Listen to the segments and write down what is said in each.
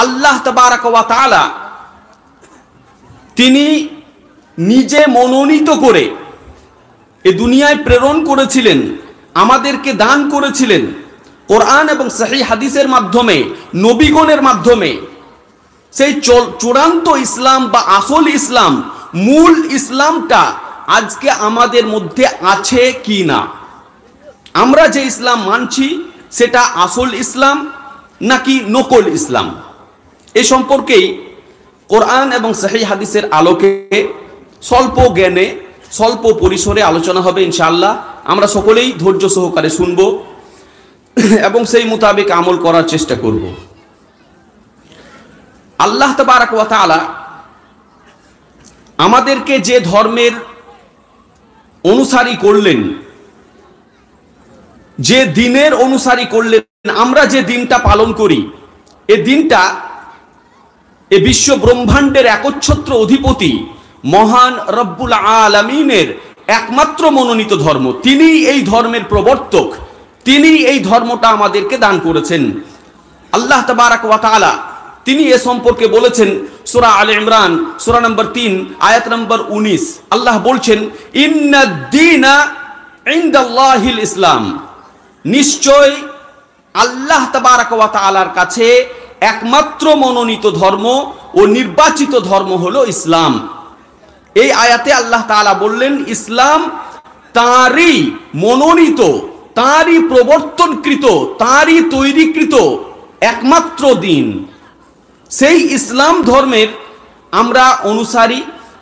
আল্লাহ তাবারাক ওয়া তাআলা তিনি নিজে মনোনীত করে এ দুনিয়ায় প্রেরণ করেছিলেন, আমাদেরকে দান করেছিলেন কোরআন এবং সহিহ হাদিসের মাধ্যমে, নবীগণের মাধ্যমে। সেই চূড়ান্ত ইসলাম বা আসল ইসলাম, মূল ইসলামটা আজকে আমাদের মধ্যে আছে কি না? আমরা যে ইসলাম মানছি সেটা আসল ইসলাম নাকি নকল ইসলাম? এ সম্পর্কেই কোরআন এবং সহিহ হাদিসের আলোকে স্বল্প জ্ঞানে, স্বল্প পরিসরে আলোচনা হবে ইনশাআল্লাহ। আমরা সকলেই ধৈর্য সহকারে শুনব এবং সেই মোতাবেক আমল করার চেষ্টা করব। আল্লাহ তাবারাক ওয়া তাআলা আমাদেরকে যে ধর্মের অনুসারী করলেন, যে দিনের অনুসারী করলেন, আমরা যে দিনটা পালন করি, এ দিনটা এ বিশ্ব ব্রহ্মাণ্ডের একচ্ছত্র অধিপতি মহান রব্বুল আলামিনের একমাত্র মনোনীত ধর্ম। তিনি এই ধর্মের প্রবর্তক, তিনি এই ধর্মটা আমাদেরকে দান করেছেন। আল্লাহ তাবারাক ওয়া তাআলা তিনি এ সম্পর্কে বলেছেন সূরা আলে ইমরান সূরা নম্বর 3 আয়াত নম্বর 19। আল্লাহ বলছেন, ইন্নাদ-দীনা ইনদাল্লাহিল ইসলাম, নিশ্চয় আল্লাহ তাবারাক ওয়া তাআলার কাছে একমাত্র মনোনীত ধর্ম ও নির্বাচিত ধর্ম হলো ইসলাম। এই আয়াতে আল্লাহ তাআলা বললেন ইসলাম তারই মনোনীত, তারই প্রবর্তনকৃত, তারই তৈরিকৃত একমাত্র দিন। সেই ইসলাম ধর্মের আমরা অনুসারী,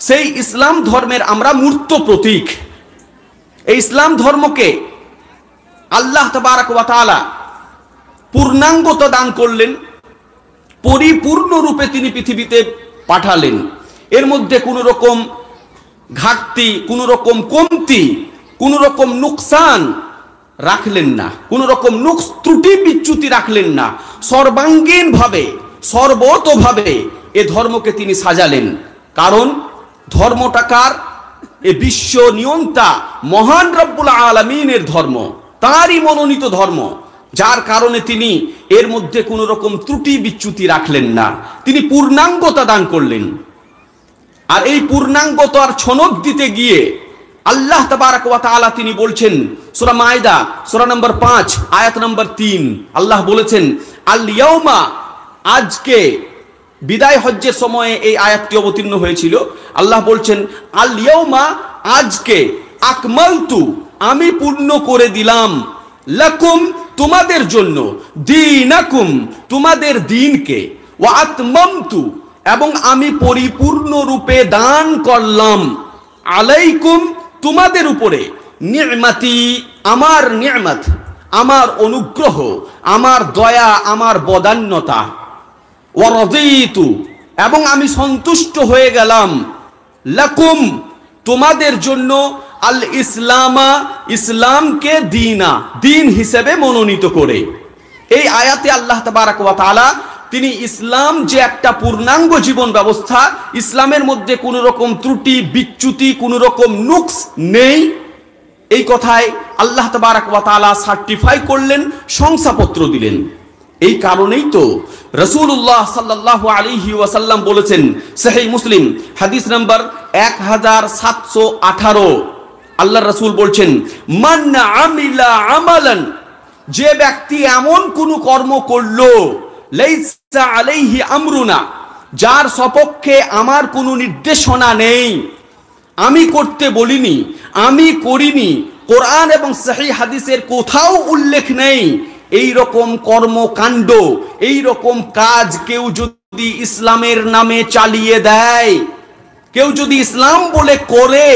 সেই ইসলাম ধর্মের আমরা মূর্ত প্রতীক। এই ইসলাম ধর্মকে আল্লাহ তাবারাক ওয়া তাআলা পূর্ণাঙ্গতা দান করলেন, পরিপূর্ণ রূপে তিনি পৃথিবীতে পাঠালেন। এর মধ্যে কোনো রকম ঘাটতি, কোনো রকম কমতি, কোনো রকম নুকসান রাখলেন না, কোনো রকম নুকস ত্রুটি বিচ্যুতি রাখলেন না। সর্বাঙ্গীন ভাবে, সর্বতোভাবে এ ধর্মকে তিনি সাজালেন। কারণ ধর্মটা কার? এ বিশ্ব নিয়ন্তা মহান রব্বুল আলামিনের ধর্ম, তারই মনোনীত ধর্ম, যার কারণে তিনি এর মধ্যে কোনো রকম ত্রুটি বিচ্যুতি রাখলেন না, তিনি পূর্ণাঙ্গতা দান করলেন। আর এই পূর্ণাঙ্গতার ছনক দিতে গিয়ে আল্লাহ তাবারাক ওয়া তাআলা তিনি বলছেন সূরা মায়দা সূরা নম্বর 5 আয়াত নম্বর 3, আল্লাহ বলেছেন আল ইয়াউমা, আজকে, বিদায় হজ্জের সময়ে এই আয়াতটি অবতীর্ণ হয়েছিল। আল্লাহ বলছেন আল ইয়াউমা, আজকে, আকমালতু, আমি পূর্ণ করে দিলাম, লাকুম, তোমাদের জন্য, দীনাকুম, তোমাদের দিনকে, ওয়া আতমামতু, এবং আমি পরিপূর্ণ রূপে দান করলাম, আলাইকুম, তোমাদের উপরে, নি'মাতি, আমার নি'মাত, আমার অনুগ্রহ, আমার দয়া, আমার বদান্যতা, ওয়া রাদিতু, এবং আমি সন্তুষ্ট হয়ে গেলাম, লাকুম, তোমাদের জন্য, আল ইসলামা, ইসলামকে দিনা, দিন হিসেবে মনোনীত করে। এই আয়াতে আল্লাহ তাবারাক ওয়া তাআলা তিনি ইসলাম যে একটা পূর্ণাঙ্গ জীবন ব্যবস্থা, ইসলামের মধ্যে কোনো রকম ত্রুটি বিচ্যুতি, কোনো রকম নুকস নেই, এই কথায় আল্লাহ তাবারাক ওয়া তাআলা সার্টিফাই করলেন, শংসাপত্র দিলেন। এই কারণেই তো রাসূলুল্লাহ সাল্লাল্লাহু আলাইহি ওয়াসাল্লাম বলেছেন, সহিহ মুসলিম হাদিস নাম্বার 1718, আল্লাহর রাসূল বলছেন, মান আমিলা আমালান, যে ব্যক্তি এমন কোন কর্ম করলো, লাইসা আলাইহি আমরুনা, যার সপক্ষে আমার কোনো নির্দেশনা নেই, আমি করতে বলিনি, আমি করিনি, কোরআন এবং সহিহ হাদিসের কোথাও উল্লেখ নেই, এই রকম কর্মকাণ্ড, এই রকম কাজ কেউ যদি ইসলামের নামে চালিয়ে দেয়, কেউ যদি ইসলাম বলে করে,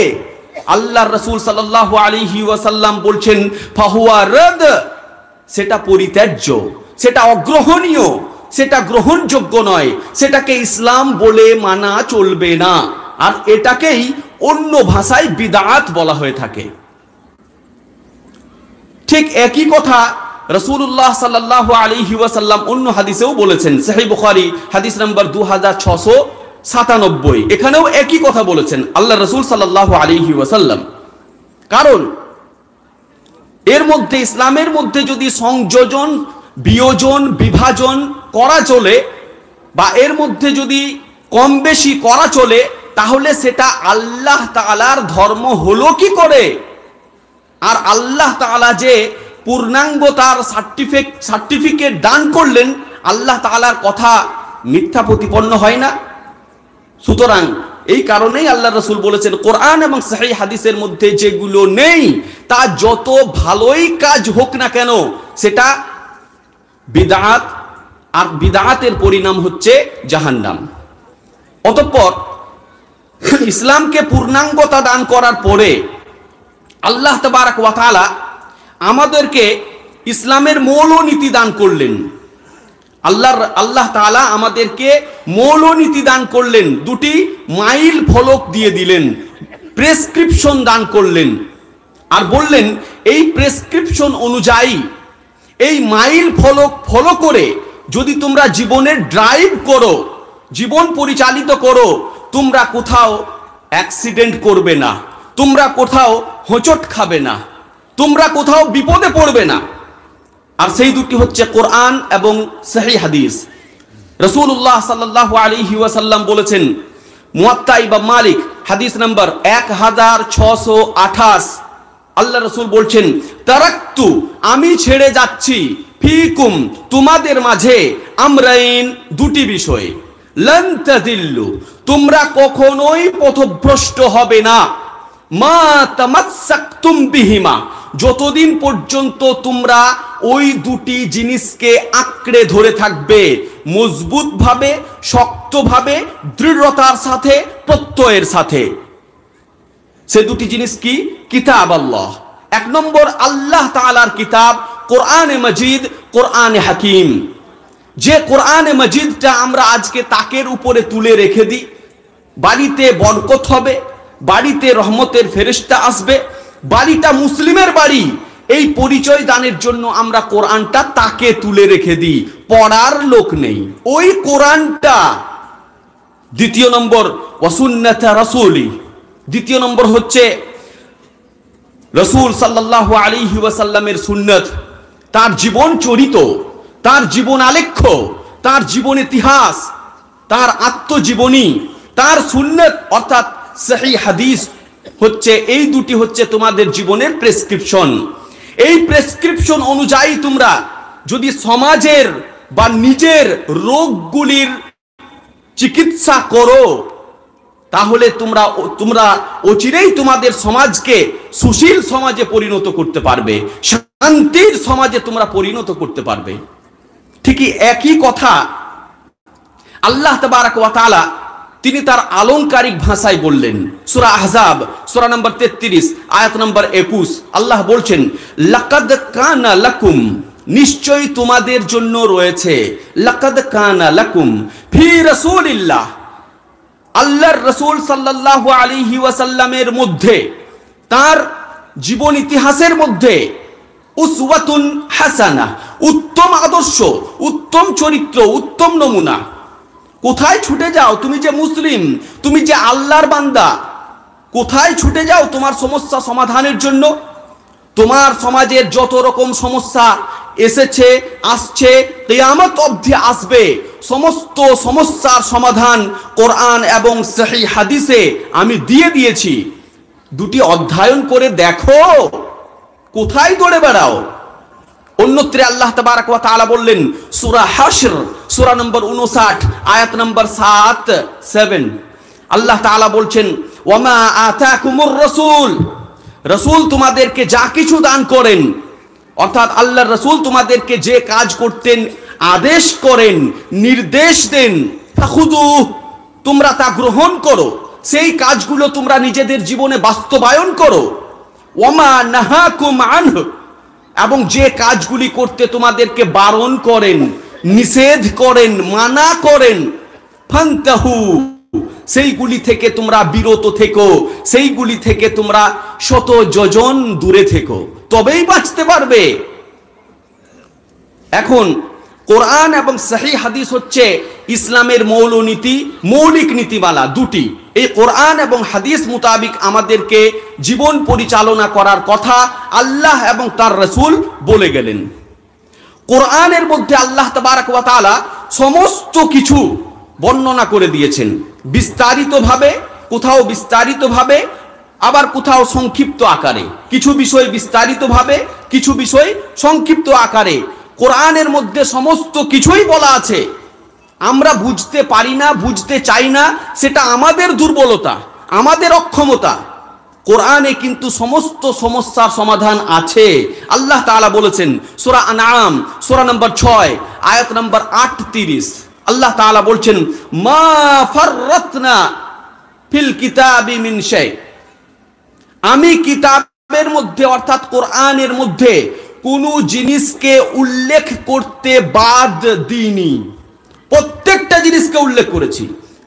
আল্লাহর রাসূল সাল্লাল্লাহু আলাইহি ওয়াসাল্লাম বলছেন ফাহুয়া রাদ, সেটা পরিত্যাজ্য, সেটা অগ্রহণীয়, সেটা গ্রহণযোগ্য নয়, সেটাকে ইসলাম বলে মানা চলবে না। আর এটাকেই অন্য ভাষায় বিদআত বলা হয়ে থাকে। ঠিক একই কথা রাসূলুল্লাহ সাল্লাল্লাহু আলাইহি ওয়াসাল্লাম অন্য হাদিসেও বলেছেন, সহিহ বুখারী হাদিস নাম্বার 2697, এখানেও একই কথা বলেছেন আল্লাহ রাসূল সাল্লাল্লাহু আলাইহি ওয়াসাল্লাম। কারণ এর মধ্যে, ইসলামের মধ্যে যদি সংযোজন, বিয়োজন, বিভাজন করা চলে বা এর মধ্যে যদি কম বেশি করা চলে, তাহলে সেটা আল্লাহ তাআলার ধর্ম হলো কি করে? আর আল্লাহ তাআলা যে পূর্ণাঙ্গতার সার্টিফিকেট দান করলেন, আল্লাহ তাআলার কথা মিথ্যা প্রতিপন্ন হয় না? সুতরাং এই কারণেই আল্লাহ রাসূল বলেছেন, কোরআন এবং সহিহ হাদিসের মধ্যে যেগুলো নেই, তা যত ভালোই কাজ হোক না কেন, সেটা বিদআত, আর বিদআতের পরিণাম হচ্ছে জাহান্নাম। অতঃপর ইসলামকে পূর্ণাঙ্গতা দান করার পরে আল্লাহ তাবারক ওয়া তাআলা আমাদেরকে ইসলামের মৌলনীতি দান করলেন। আল্লাহ তাআলা আমাদেরকে মৌলনীতি দান করলেন, দুটি মাইল ফলক দিয়ে দিলেন, প্রেসক্রিপশন দান করলেন, আর বললেন এই প্রেসক্রিপশন অনুযায়ী, এই মাইল ফলক ফলো করে যদি তোমরা জীবনে ড্রাইভ করো, জীবন পরিচালিত করো, তোমরা কোথাও অ্যাক্সিডেন্ট করবে না, তোমরা কোথাও হোঁচট খাবে না, তোমরা কোথাও বিপদে পড়বে না। আর সেই দুটি হচ্ছে কোরআন এবং সহিহ হাদিস। রাসূলুল্লাহ সাল্লাল্লাহু আলাইহি ওয়াসাল্লাম বলেছেন, মুয়াত্তা ইমাম মালিক হাদিস নাম্বার 1628, আল্লাহ রাসূল বলছেন, তারাক্তু, আমি ছেড়ে যাচ্ছি, ফিকুম, তোমাদের মাঝে, আমরাইন, দুটি বিষয়, লান তাযিল্লু, তোমরা কখনোই পথভ্রষ্ট হবে না, মা তামাসসাকতুম বিহিমা, যতদিন পর্যন্ত তোমরা ওই দুটি জিনিসকে আঁকড়ে ধরে থাকবে, মজবুতভাবে, শক্তভাবে, দৃঢ়তার সাথে, প্রত্যয়ের সাথে। সে দুটি জিনিস কি? কিতাব আল্লাহ, এক নম্বর আল্লাহ তাআলার কিতাব কোরআনে মজিদ, কোরআনে হাকিম। যে কোরআনে মজিদটা আমরা আজকে তাকের উপরে তুলে রেখে দিই, বাড়িতে বরকত হবে, বাড়িতে রহমতের ফেরেশতা আসবে, বাড়িটা মুসলিমের বাড়ি, এই পরিচয় দানের জন্য আমরা কোরআনটা তাকে তুলে রেখে দিই, পড়ার লোক নেই ওই কোরআনটা। দ্বিতীয় নম্বর ওয়াসুন্নাত রাসূলি, দ্বিতীয় নম্বর হচ্ছে রাসূল সাল্লাল্লাহু আলাইহি ওয়াসাল্লামের সুন্নাত, তার জীবন চরিত, তার জীবন আলেখ্য, তার জীবন ইতিহাস, তার আত্মজীবনী, তার সুন্নাত অর্থাৎ সহিহ হাদিস হচ্ছে, এই দুটি হচ্ছে তোমাদের জীবনের প্রেসক্রিপশন। এই প্রেসক্রিপশন অনুযায়ী তোমরা যদি সমাজের বা নিজের রোগগুলির চিকিৎসা করো, তাহলে তোমরা অচিরেই তোমাদের সমাজকে সুশীল সমাজে পরিণত করতে পারবে, শান্তির সমাজে তোমরা পরিণত করতে পারবে। ঠিকই একই কথা আল্লাহ তাবারক ওয়া তাআলা তিনি তার আলংকারিক ভাষায় বললেন। সূরা আহজাব সূরা নম্বর 33 আয়াত নম্বর 21 আল্লাহ বলছেন, লাকাদ কানা লাকুম, নিশ্চয়ই তোমাদের জন্য রয়েছে, লাকাদ কানা লাকুম ফি রাসূলিল্লাহ, আল্লাহর রাসূল সাল্লাল্লাহু আলাইহি ওয়াসাল্লামের মধ্যে, তার জীবন ইতিহাসের মধ্যে, উসওয়াতুন হাসানা, উত্তম আদর্শ, উত্তম চরিত্র, উত্তম নমুনা। কোথায় ছুটে যাও? তুমি যে মুসলিম, তুমি যে আল্লাহর বান্দা, কোথায় ছুটে যাও তোমার সমস্যা সমাধানের জন্য? তোমার সমাজের যত রকম সমস্যা এসেছে, আসছে, কিয়ামত অবধি আসবে, সমস্ত সমস্যার সমাধান কোরআন এবং সহিহ হাদিসে আমি দিয়ে দিয়েছি। দুটি অধ্যয়ন করে দেখো, কোথায় দৌড়ে বেড়াও? অন্যত্রে আল্লাহ তাবারক ওয়া তাআলা বললেন, সূরা হাশর সূরা নম্বর 59 আয়াত নম্বর 7 আল্লাহ তাআলা বলছেন, ওয়ামা আতাকুমুর রাসূল, রাসূল তোমাদেরকে যা কিছু দান করেন, অর্থাৎ আল্লাহর রাসূল তোমাদেরকে যে কাজ করতেন আদেশ করেন, নির্দেশ দেন, ফাখুযু, তোমরা তা গ্রহণ করো, সেই কাজগুলো তোমরা নিজেদের জীবনে বাস্তবায়ন করো। ওয়ামা নাহাকুম আনহু, এবং যে কাজগুলি করতে তোমাদেরকে বারণ করেন, নিষেধ করেন, মানা করেন, ফান্তাহু, সেইগুলি থেকে তোমরা বিরত থেকো, সেইগুলি থেকে তোমরা শত যোজন দূরে থেকো, তবেই বাঁচতে পারবে। এখন কোরআন এবং সহিহ হাদিস হচ্ছে ইসলামের মৌলনীতি, মৌলিক নীতিমালা দুটি। এই কোরআন এবং হাদিস মোতাবিক আমাদেরকে জীবন পরিচালনা করার কথা আল্লাহ এবং তার রাসূল বলে গেলেন। কোরআনের মধ্যে আল্লাহ তাবারক ওয়া তাআলা সমস্ত কিছু বর্ণনা করে দিয়েছেন বিস্তারিতভাবে, কোথাও বিস্তারিতভাবে, আবার কোথাও সংক্ষিপ্ত আকারে। কিছু বিষয় বিস্তারিতভাবে, কিছু বিষয় সংক্ষিপ্ত আকারে। কোরআনের মধ্যে সমস্ত কিছুই বলা আছে, আমরা বুঝতে পারি না, বুঝতে চাই না, সেটা আমাদের দুর্বলতা, আমাদের অক্ষমতা। কোরআনে কিন্তু সমস্ত সমস্যার সমাধান আছে। আল্লাহ তাআলা বলেছেন সূরা আনআম সূরা নম্বর 6 আয়াত নম্বর 38, আল্লাহ তাআলা বলছেন মা ফাররাতনা ফিল কিতাবি মিন শাই, আমি কিতাবের মধ্যে অর্থাৎ কোরআনের মধ্যে কোনো জিনিসকে উল্লেখ করতে বাদ দিইনি। প্রত্যেকটা জিনিসকে উল্লেখ করেছি।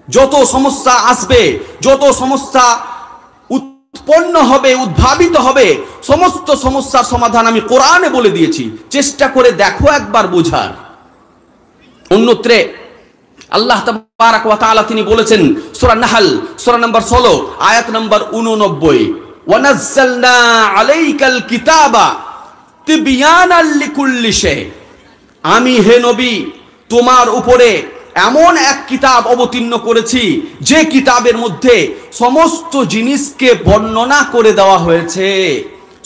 যত সমস্যা আসবে, যত সমস্যা উৎপন্ন হবে, উদ্ভাবিত হবে, সমস্ত সমস্যার সমাধান আমি কোরআনে বলে দিয়েছি। চেষ্টা করে দেখো একবার বোঝার। অন্যত্রে আল্লাহ তাবারাক ওয়া তাআলা তিনি বলেছেন সূরা নাহল সূরা নম্বর 16 আয়াত নম্বর 89, ওয়া নাযালনা আলাইকাল কিতাবা তিবয়ানাল লিকুল্লি শাই, আমি হে নবী তোমার উপরে এমন এক কিতাব অবতীর্ণ করেছি যে কিতাবের মধ্যে সমস্ত জিনিসকে বর্ণনা করে দেওয়া হয়েছে,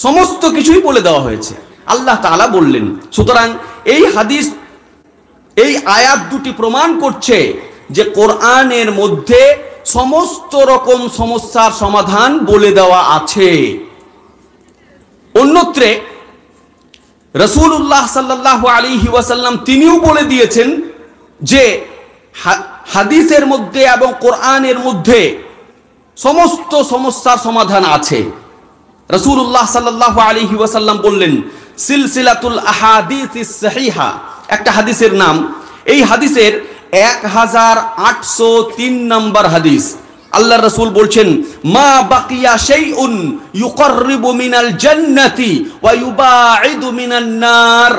সমস্ত কিছুই বলে দেওয়া হয়েছে, আল্লাহ তাআলা বললেন। সুতরাং এই হাদিস, এই আয়াত দুটি প্রমাণ করছে যে কোরআনের মধ্যে সমস্ত রকম সমস্যার সমাধান বলে দেওয়া আছে। অন্যত্রে রাসূলুল্লাহ সাল্লাল্লাহু আলাইহি ওয়াসাল্লাম তিনিও বলে দিয়েছেন যে হাদিসের মধ্যে এবং কোরআনের মধ্যে সমস্ত সমস্যার সমাধান আছে। রাসূলুল্লাহ সাল্লাল্লাহু আলাইহি ওয়াসাল্লাম বললেন সিলসিলাতুল আহাদিসিস সহিহা একটা হাদিসের নাম, এই হাদিসের 1803 নম্বর হাদিস। আল্লাহর রাসূল বলছেন মা বাকিয়া শাইউন ইউকাররিবু মিনাল জান্নাতি ওয়া ইউবাঈদু মিনান নার,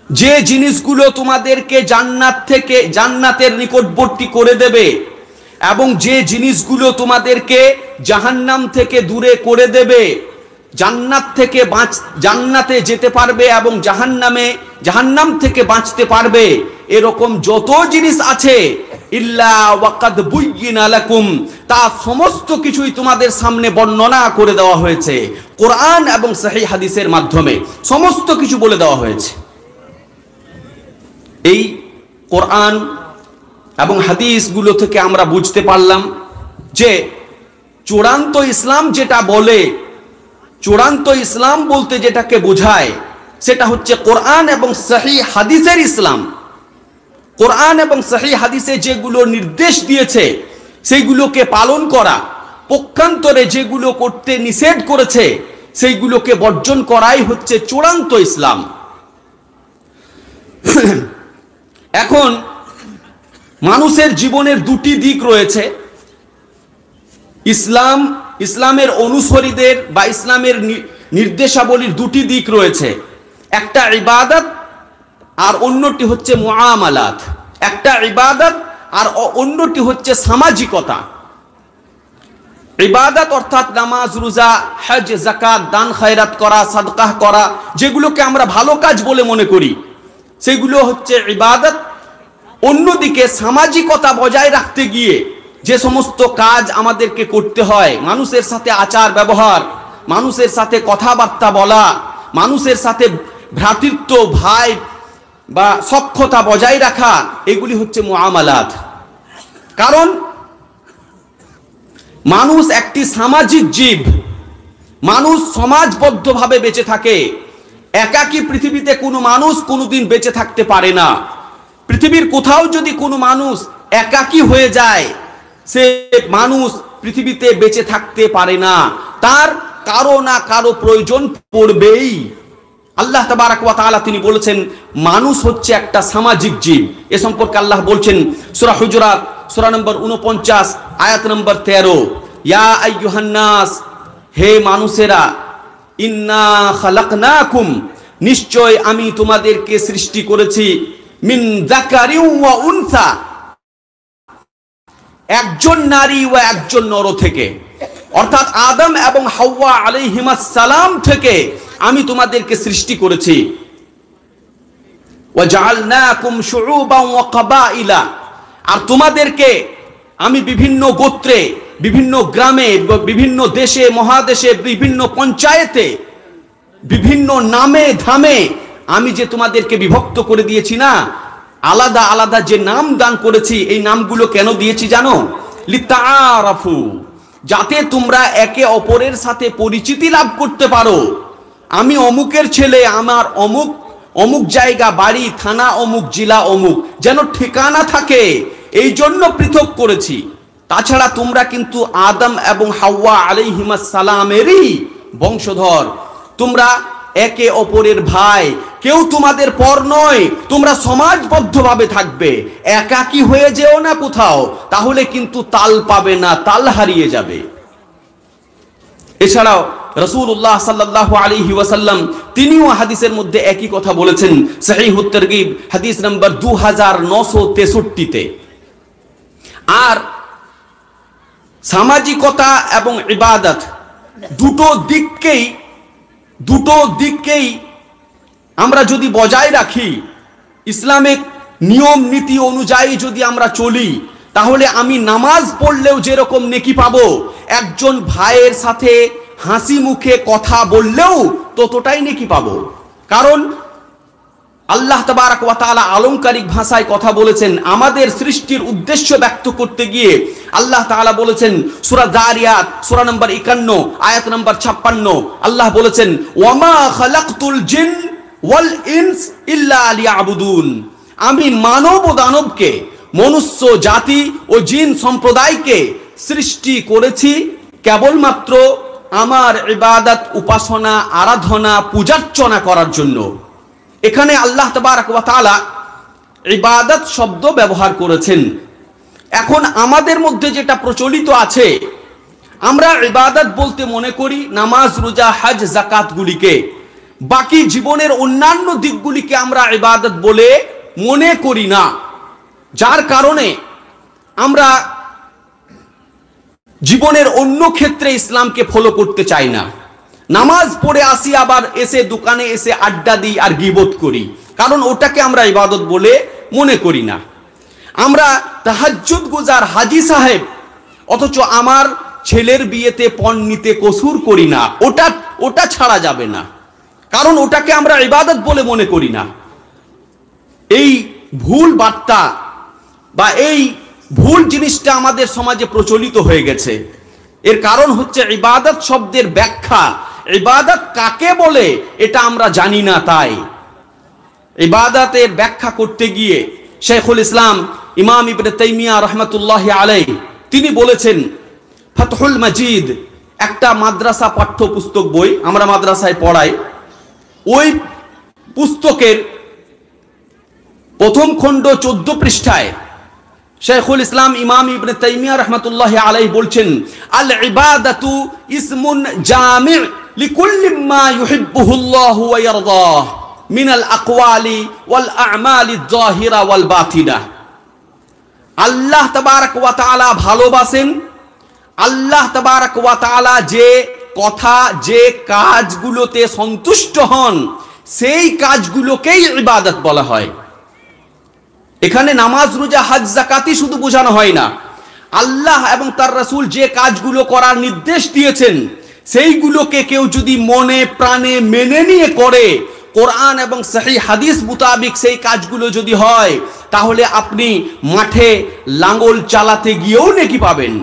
যে জিনিসগুলো তোমাদেরকে জান্নাত থেকে, জান্নাতের নিকটবর্তী করে দেবে এবং যে জিনিসগুলো তোমাদেরকে জাহান্নাম থেকে দূরে করে দেবে, জান্নাত থেকে জান্নাতে যেতে পারবে এবং জাহান্নাম থেকে বাঁচতে পারবে, এরকম যত জিনিস আছে ইল্লা ওয়াকাদ বুয়্যিনা লাকুম, তা সমস্ত কিছুই তোমাদের সামনে বর্ণনা করে দেওয়া হয়েছে। কোরআন এবং সহিহ হাদিসের মাধ্যমে সমস্ত কিছু বলে দেওয়া হয়েছে। এই কোরআন এবং হাদিসগুলো থেকে আমরা বুঝতে পারলাম যে চূড়ান্ত ইসলাম যেটা বলে, চূড়ান্ত ইসলাম বলতে যেটাকে বোঝায় সেটা হচ্ছে কোরআন এবং সহিহ হাদিসের ইসলাম। কোরআন এবং সহিহ হাদিসে যেগুলো নির্দেশ দিয়েছে সেইগুলোকে পালন করা, পক্ষান্তরে যেগুলো করতে নিষেধ করেছে সেইগুলোকে বর্জন করাই হচ্ছে চূড়ান্ত ইসলাম। এখন মানুষের জীবনের দুটি দিক রয়েছে। ইসলামের অনুসারীদের বা ইসলামের নির্দেশাবলীর দুটি দিক রয়েছে, একটা ইবাদত আর অন্যটি হচ্ছে মুআমালাত। একটা ইবাদত আর অন্যটি হচ্ছে সামাজিকতা। ইবাদত অর্থাৎ নামাজ, রোজা, হজ, যাকাত, দান খয়রাত করা, সাদকাহ করা, যেগুলোকে আমরা ভালো কাজ বলে মনে করি, সেগুলো হচ্ছে ইবাদত। অন্যদিকে সামাজিকতা বজায় রাখতে গিয়ে যে সমস্ত কাজ আমাদেরকে করতে হয়, মানুষের সাথে আচার ব্যবহার, মানুষের সাথে কথাবার্তা বলা, মানুষের সাথে ভ্রাতৃত্ব, ভাই বা সখ্যতা বজায় রাখা, এগুলি হচ্ছে মুআমালাত। কারণ মানুষ একটি সামাজিক জীব, মানুষ সমাজবদ্ধভাবে বেঁচে থাকে। একাকী পৃথিবীতে কোনো মানুষ কোনোদিন বেঁচে থাকতে পারে না। পৃথিবীর কোথাও যদি কোনো মানুষ একাকী হয়ে যায়, সে মানুষ পৃথিবীতে বেঁচে থাকতে পারে না, তার কারো না কারো প্রয়োজন পড়বেই। আল্লাহ তাবারাক ওয়া তাআলা তিনি বলেছেন মানুষ হচ্ছে একটা সামাজিক জীব। এ সম্পর্কে আল্লাহ বলছেন সূরা হুজুরাত সূরা নম্বর 49 আয়াত নম্বর 13, ইয়া আইয়ুহান নাস, হে মানুষেরা, ইন্না খালাকনাকুম, নিশ্চয় আমি তোমাদেরকে সৃষ্টি করেছি, মিন যাকারিন ওয়া উনসা, একজন নারী ও একজন নর থেকে, অর্থাৎ আদম এবং হাওয়া আলাইহিমাস সালাম থেকে আমি তোমাদেরকে সৃষ্টি করেছি। ওয়াজআলনাকুম শুউবান ওয়া কাবাইলা, আর তোমাদেরকে আমি বিভিন্ন গোত্রে, বিভিন্ন গ্রামে, বিভিন্ন দেশে মহাদেশে, বিভিন্ন পঞ্চায়েতে, বিভিন্ন নামে ধামে আমি যে তোমাদেরকে বিভক্ত করে দিয়েছি না, আলাদা আলাদা যে নাম দান করেছি, এই নামগুলো কেন দিয়েছি জানো? লিতাআরাফু, যাতে তোমরা একে অপরের সাথে পরিচিতি লাভ করতে পারো। আমি অমুকের ছেলে, আমার অমুক অমুক জায়গা বাড়ি, থানা অমুক, জেলা অমুক, যেন ঠিকানা থাকে, এই জন্য পৃথক করেছি। তাছাড়া তোমরা কিন্তু আদম এবং হাওয়া আলাইহিমাস সালামেরই বংশধর, তোমরা একে অপরের ভাই, কেউ তোমাদের পর নয়, তোমরা সমাজবদ্ধভাবে থাকবে, একাকী হয়ে যেও না কোথাও, তাহলে কিন্তু তাল পাবে না, তাল হারিয়ে যাবে। এছাড়াও রাসূলুল্লাহ সাল্লাল্লাহু আলাইহি ওয়াসাল্লাম তিনিও হাদিসের মধ্যে একই কথা বলেছেন, সহিহুত তারগীব হাদিস নাম্বার 2963-তে। আর সামাজিকতা এবং ইবাদত দুটো দিককেই আমরা যদি বজায় রাখি, ইসলামিক নিয়ম নীতি অনুযায়ী যদি আমরা চলি, তাহলে আমি নামাজ পড়লেও যেরকম নেকি পাবো, একজন ভাইয়ের সাথে হাসি মুখে কথা বললেও ততটাই নেকি পাবো। কারণ আল্লাহ তাবারক ওয়া তাআলা আলংকারিক ভাষায় কথা বলেছেন, আমাদের সৃষ্টির উদ্দেশ্য ব্যক্ত করতে গিয়ে আল্লাহ তাআলা বলেছেন সূরা যারিয়াত সূরা নম্বর 51 আয়াত নম্বর 56, আল্লাহ বলেছেন ওয়ামা খালাকতুল জিন ওয়াল ইনস ইল্লা লিয়াবুদুন, আমি মানব ও দানবকে, মনুষ্য জাতি ও জিন সম্প্রদায়কে সৃষ্টি করেছি কেবলমাত্র আমার ইবাদত, উপাসনা, আরাধনা, পূজার্চনা করার জন্য। এখানে আল্লাহ তাবারক ওয়া তাআলা ইবাদত শব্দ ব্যবহার করেছেন। এখন আমাদের মধ্যে যেটা প্রচলিত আছে, আমরা ইবাদত বলতে মনে করি নামাজ, রোজা, হজ, যাকাত গুলিকে, বাকি জীবনের অন্যান্য দিকগুলিকে আমরা ইবাদত বলে মনে করি না, যার কারণে আমরা জীবনের অন্য ক্ষেত্রে ইসলামকে ফলো করতে চাই না। নামাজ পড়ে আসি, আবার এসে দোকানে এসে আড্ডা দিই আর গীবত করি, কারণ ওটাকে আমরা ইবাদত বলে মনে করি না। আমরা তাহাজ্জুদ গুজার হাজি সাহেব, অথচ আমার ছেলের বিয়েতে পণ নিতে কসুর করি না, ওটা ছাড়া যাবে না, কারণ ওটাকে আমরা ইবাদত বলে মনে করি না। এই ভুল বার্তা বা এই ভুল জিনিসটা আমাদের সমাজে প্রচলিত হয়ে গেছে। এর কারণ হচ্ছে ইবাদত শব্দের ব্যাখ্যা, ইবাদত কাকে বলে এটা আমরা জানি না। তাই ইবাদতের ব্যাখ্যা করতে গিয়ে শেখুল ইসলাম ইমাম ইবনে তাইমিয়া রাহমাতুল্লাহি আলাইহি তিনি বলেছেন, ফাতহুল মাজিদ একটা মাদ্রাসা পাঠ্যপুস্তক বই, আমরা মাদ্রাসায় পড়াই, ওই পুস্তকের প্রথম খণ্ড 14 পৃষ্ঠায় শেখুল ইসলাম ইমাম ইবনে তাইমিয়া রাহমাতুল্লাহি আলাইহি বলছেন, আল ইবাদাতু ইসমুন জামি' লিকুল্লি মা ইউহিব্বুহুল্লাহু ওয়া ইয়ারদাহ মিনাল আকওয়ালি ওয়াল আ'মালিজ যাহিরা ওয়াল বাতিনা। আল্লাহ তাবারক ওয়া তাআলা ভালোবাসেন, আল্লাহ তাবারক ওয়া তাআলা যে কথা, যে কাজগুলোতে সন্তুষ্ট হন, সেই কাজগুলোকেই ইবাদত বলা হয়। এখানে নামাজ, রোজা, হজ, যাকাতই শুধু বোঝানো হয় না, আল্লাহ এবং তার রাসূল যে কাজগুলো করার নির্দেশ দিয়েছেন, সেইগুলোকে কেউ যদি মনে প্রাণে মেনে নিয়ে করে, কোরআন এবং সহিহ হাদিস মোতাবেক সেই কাজগুলো যদি হয়, তাহলে আপনি মাঠে লাঙ্গল চালাতে গিয়েও নেকি পাবেন,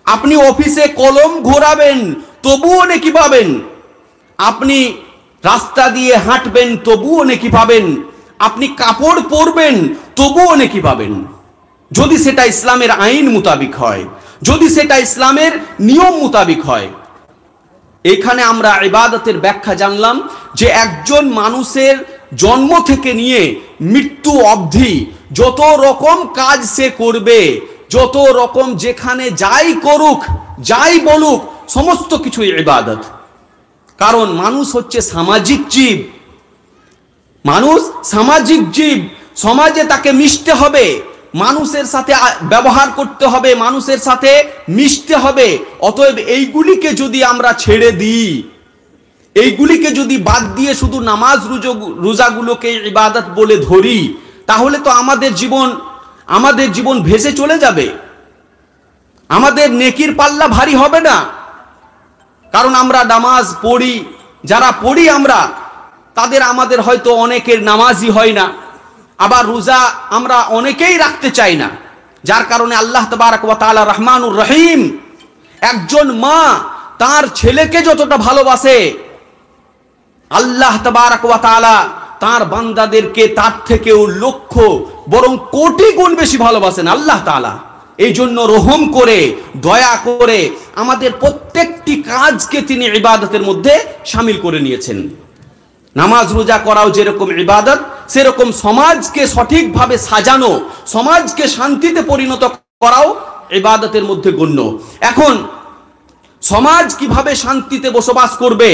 আপনি অফিসে কলম ঘোরাবেন তবুও নেকি পাবেন, আপনি রাস্তা দিয়ে হাঁটবেন তবুও নেকি পাবেন, আপনি কাপড় পরবেন তবুও নেকি পাবেন, যদি সেটা ইসলামের আইন মোতাবিক হয়, যদি সেটা ইসলামের নিয়ম মোতাবিক হয়। এখানে আমরা ইবাদতের ব্যাখ্যা জানলাম যে একজন মানুষের জন্ম থেকে নিয়ে মৃত্যু অবধি যত রকম কাজ সে করবে, যত রকম যেখানে যাই করুক, যাই বলুক, সমস্ত কিছুই ইবাদত। কারণ মানুষ হচ্ছে সামাজিক জীব, মানুষ সামাজিক জীব, সমাজে তাকে মিশতে হবে, মানুষের সাথে ব্যবহার করতে হবে, মানুষের সাথে মিশতে হবে। অতএব এইগুলিকে যদি আমরা ছেড়ে দিই, এইগুলিকে যদি বাদ দিয়ে শুধু নামাজ রোজাগুলোকে ইবাদত বলে ধরি, তাহলে তো আমাদের জীবন ভেসে চলে যাবে, আমাদের নেকির পাল্লা ভারী হবে না। কারণ আমরা নামাজ পড়ি, যারা পড়ি আমরা, আমাদের হয়তো অনেকের নামাজই হয় না, আবার রোজা আমরা অনেকেই রাখতে চাই না। যার কারণে আল্লাহ তাবারক ওয়া তাআলা রহমানুর রহিম, একজন মা তার ছেলেকে যতটা ভালোবাসে, আল্লাহ তাবারক ওয়া তাআলা তার বান্দাদেরকে তার থেকেও লক্ষ বরং কোটি গুণ বেশি ভালোবাসেন আল্লাহ তাআলা। এই জন্য রহম করে, দয়া করে আমাদের প্রত্যেকটি কাজকে তিনি ইবাদতের মধ্যে শামিল করে নিয়েছেন। নামাজ রোজা করাও যেরকম ইবাদত, সেরকম সমাজকে সঠিকভাবে সাজানো, সমাজকে শান্তিতে পরিণত করাও ইবাদতের মধ্যে গণ্য। এখন সমাজ কিভাবে শান্তিতে বসবাস করবে,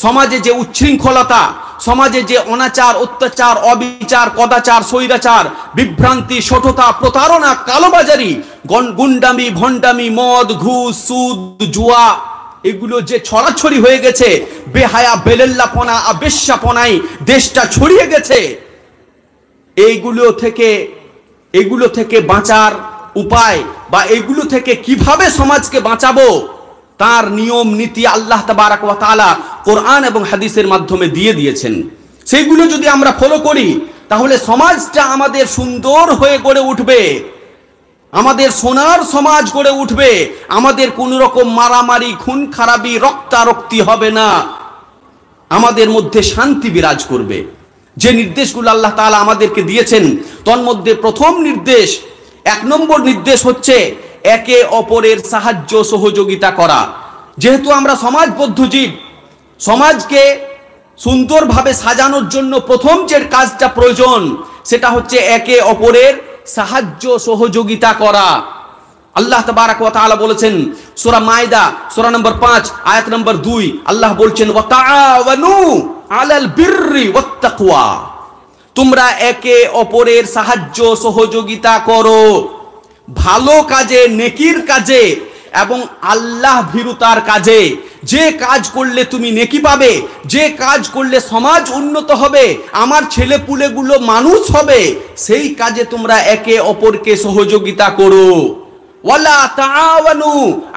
সমাজে যে উচ্ছৃঙ্খলতা, সমাজে যে অনাচার, অত্যাচার, অবিচার, কদাচার, স্বৈরাচার, বিভ্রান্তি, শঠতা, প্রতারণা, কালোবাজারি, গুন্ডামি, ভণ্ডামি, মদ, ঘুষ, সুদ, জুয়া, এগুলো যে ছড়াছড়ি হয়ে গেছে, বেহায়া বেলেল্লাপনা, আবেশ্যাপনায় দেশটা ছড়িয়ে গেছে, এইগুলো থেকে বাঁচার উপায় বা এইগুলো থেকে কিভাবে সমাজকে বাঁচাবো, তার নিয়ম নীতি আল্লাহ তাবারক ওয়া তাআলা কোরআন এবং হাদিসের মাধ্যমে দিয়ে দিয়েছেন। সেইগুলো যদি আমরা ফলো করি, তাহলে সমাজটা আমাদের সুন্দর হয়ে গড়ে উঠবে, আমাদের সোনার সমাজ গড়ে উঠবে, আমাদের কোন রকম মারামারি, খুন খারাপি, রক্তারক্তি হবে না, আমাদের মধ্যে শান্তি বিরাজ করবে। যে নির্দেশগুলো আল্লাহ তাআলা আমাদেরকে দিয়েছেন, তন্মধ্যে প্রথম নির্দেশ, 1 নম্বর নির্দেশ হচ্ছে একে অপরের সাহায্য সহযোগিতা করা। যেহেতু আমরা সমাজবদ্ধ জীব, সমাজকে সুন্দরভাবে সাজানোর জন্য প্রথম যে কাজটা প্রয়োজন, সেটা হচ্ছে একে অপরের সাহায্য সহযোগিতা করা। আল্লাহ তাবারক ওয়া তাআলা বলেছেন সূরা মাইদা সূরা নম্বর 5 আয়াত নম্বর 2, আল্লাহ বলছেন ওয়া তাআওয়ানু আলাল বিররি ওয়াত তাকওয়া, তোমরা একে অপরের সাহায্য সহযোগিতা করো ভালো কাজে, নেকির কাজে এবং আল্লাহ ভীরুতার কাজে। যে কাজ করলে তুমি নেকি পাবে, যে কাজ করলে সমাজ উন্নত হবে, আমার ছেলেপুলেগুলো মানুষ হবে, সেই কাজে তোমরা একে অপরকে সহযোগিতা করো। ওয়ালা তাআওয়ানু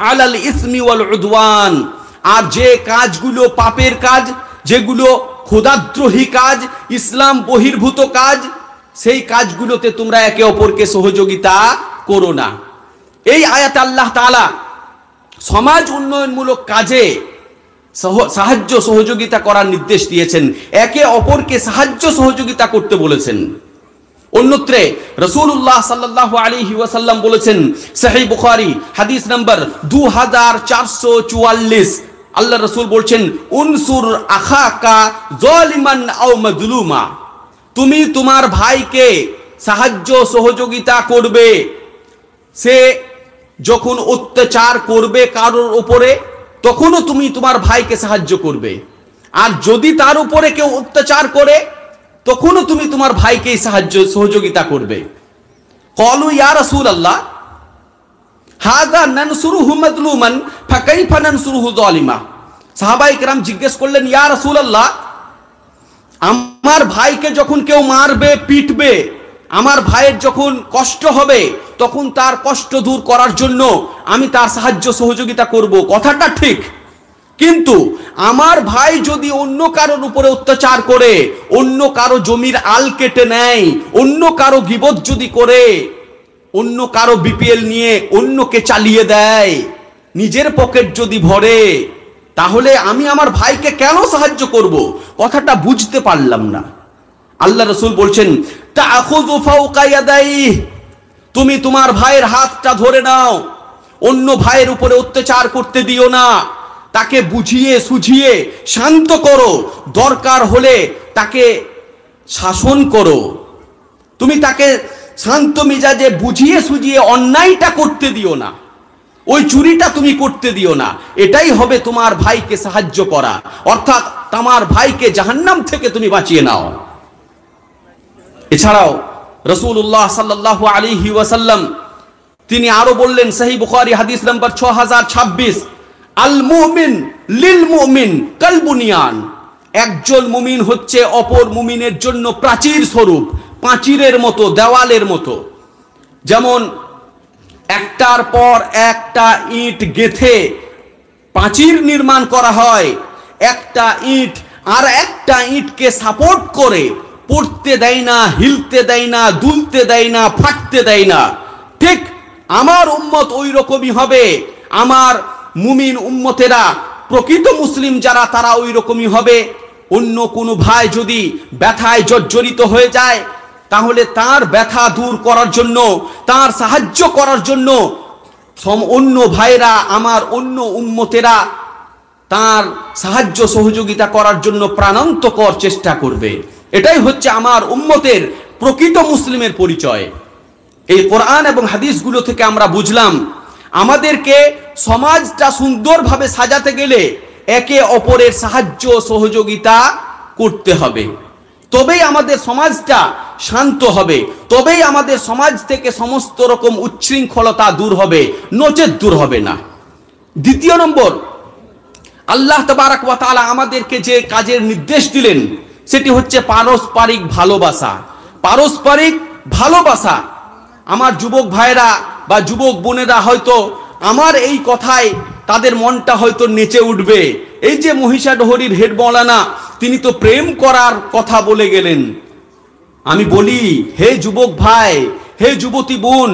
আলাল ইসমি ওয়াল উদওয়ান, আর যে কাজগুলো পাপের কাজ, যেগুলো খোদাদ্রোহী কাজ, ইসলাম বহির্ভূত কাজ, সেই কাজগুলোতে তোমরা একে অপরকে সহযোগিতা করো না। এই আয়াতে আল্লাহ তাআলা সমাজ উন্নয়নমূলক কাজে সাহায্য সহযোগিতা করার নির্দেশ দিয়েছেন, একে অপরকে সাহায্য সহযোগিতা করতে বলেছেন। অন্যত্রে রাসূলুল্লাহ সাল্লাল্লাহু আলাইহি ওয়াসাল্লাম বলেছেন, সহিহ বুখারী হাদিস নাম্বার 2444, আল্লাহ রাসূল বলছেন উনসুর আখাকা যালিমান আও মাজলুমা, তুমি তোমার ভাইকে সাহায্য সহযোগিতা করবে, সে যখন অত্যাচার করবে কারোর উপরে, তখনও তুমি তোমার ভাইকে সাহায্য করবে, আর যদি তার উপরে কেউ অত্যাচার করে, তখনও তুমি তোমার ভাইকে সাহায্য সহযোগিতা করবে। ক্বালু ইয়া রাসূলুল্লাহ হাযা নানসুরুহু মাজলুমান ফাকাইফা নানসুরুহু যালিমা, সাহাবায়ে কেরাম জিজ্ঞেস করলেন, ইয়া রাসূলুল্লাহ, আমার ভাইকে যখন কেউ মারবে, পিটবে, আমার ভাইয়ের যখন কষ্ট হবে, তখন তার কষ্ট দূর করার জন্য আমি তার সাহায্য সহযোগিতা করব, কথাটা ঠিক, কিন্তু আমার ভাই যদি অন্য কারোর উপরে অত্যাচার করে, অন্য কারো জমির আল কেটে নেয়, অন্য কারো গীবত যদি করে, অন্য কারো বিপিএল নিয়ে অন্যকে চালিয়ে দেয়, নিজের পকেট যদি ভরে, তাহলে আমি আমার ভাইকে কেন সাহায্য করব? কথাটা বুঝতে পারলাম না। আল্লাহ রাসূল বলছেন তাআখুযু ফাওকা ইয়াদাইহি, তুমি তোমার ভাইয়ের হাতটা ধরে নাও, অন্য ভাইয়ের উপরে অত্যাচার করতে দিও না, তাকে বুঝিয়ে সুঝিয়ে শান্ত করো, দরকার হলে তাকে শাসন করো, তুমি তাকে শান্ত মেজাজে বুঝিয়ে সুঝিয়ে অন্যায়টা করতে দিও না, ওই চুরিটা তুমি করতে দিও না। এটাই হবে তোমার ভাইকে সাহায্য করা, অর্থাৎ তোমার ভাইকে জাহান্নাম থেকে তুমি বাঁচিয়ে নাও। এছাড়াও রাসূলুল্লাহ সাল্লাল্লাহু আলাইহি ওয়াসাল্লাম তিনি আরো বললেন, সহিহ বুখারী হাদিস নাম্বার 6026, আল মুমিন লিল মুমিন কাল বুনিয়ান, একজন মুমিন হচ্ছে অপর মুমিনের জন্য প্রাচীর স্বরূপ, প্রাচীরের মতো, দেওয়ালের মতো। যেমন একটার পর একটা ইট গেথে প্রাচীর নির্মাণ করা হয়, একটা ইট আর একটা ইটকে সাপোর্ট করে, পড়তে দেয় না, হিলতে দেয় না, দুলতে দেয় না, ফাটতে দেয় না। ঠিক আমার উম্মত ওই রকমই হবে। আমার মুমিন উম্মতেরা, প্রকৃত মুসলিম যারা, তারা ওই রকমই হবে। অন্য কোনো ভাই যদি ব্যথায় জর্জরিত হয়ে যায়, তাহলে তার ব্যথা দূর করার জন্য, তার সাহায্য করার জন্য অন্য ভাইরা, আমার অন্য উম্মতেরা তার সাহায্য সহযোগিতা করার জন্য প্রাণান্তকর চেষ্টা করবে। এটাই হচ্ছে আমার উম্মতের প্রকৃত মুসলিমের পরিচয়। এই কোরআন এবং হাদিসগুলো থেকে আমরা বুঝলাম, আমাদেরকে সমাজটা সুন্দরভাবে সাজাতে গেলে একে অপরের সাহায্য সহযোগিতা করতে হবে, তবেই আমাদের সমাজটা শান্ত হবে, তবেই আমাদের সমাজ থেকে সমস্ত রকম উচ্ছৃঙ্খলতা দূর হবে, নচেত দূর হবে না। দ্বিতীয় নম্বর, আল্লাহ তাবারাক ওয়া তাআলা আমাদেরকে যে কাজের নির্দেশ দিলেন সেটি হচ্ছে পারস্পরিক ভালোবাসা। পারস্পরিক ভালোবাসা। আমার যুবক ভাইরা বা যুবক বোনেরা হয়তো আমার এই কথায় তাদের মনটা হয়তো নেচে উঠবে। এই যে মহিষাডহরীর হেড মৌলানা, তিনি তো প্রেম করার কথা বলে গেলেন। আমি বলি, হে যুবক ভাই, হে যুবতী বোন,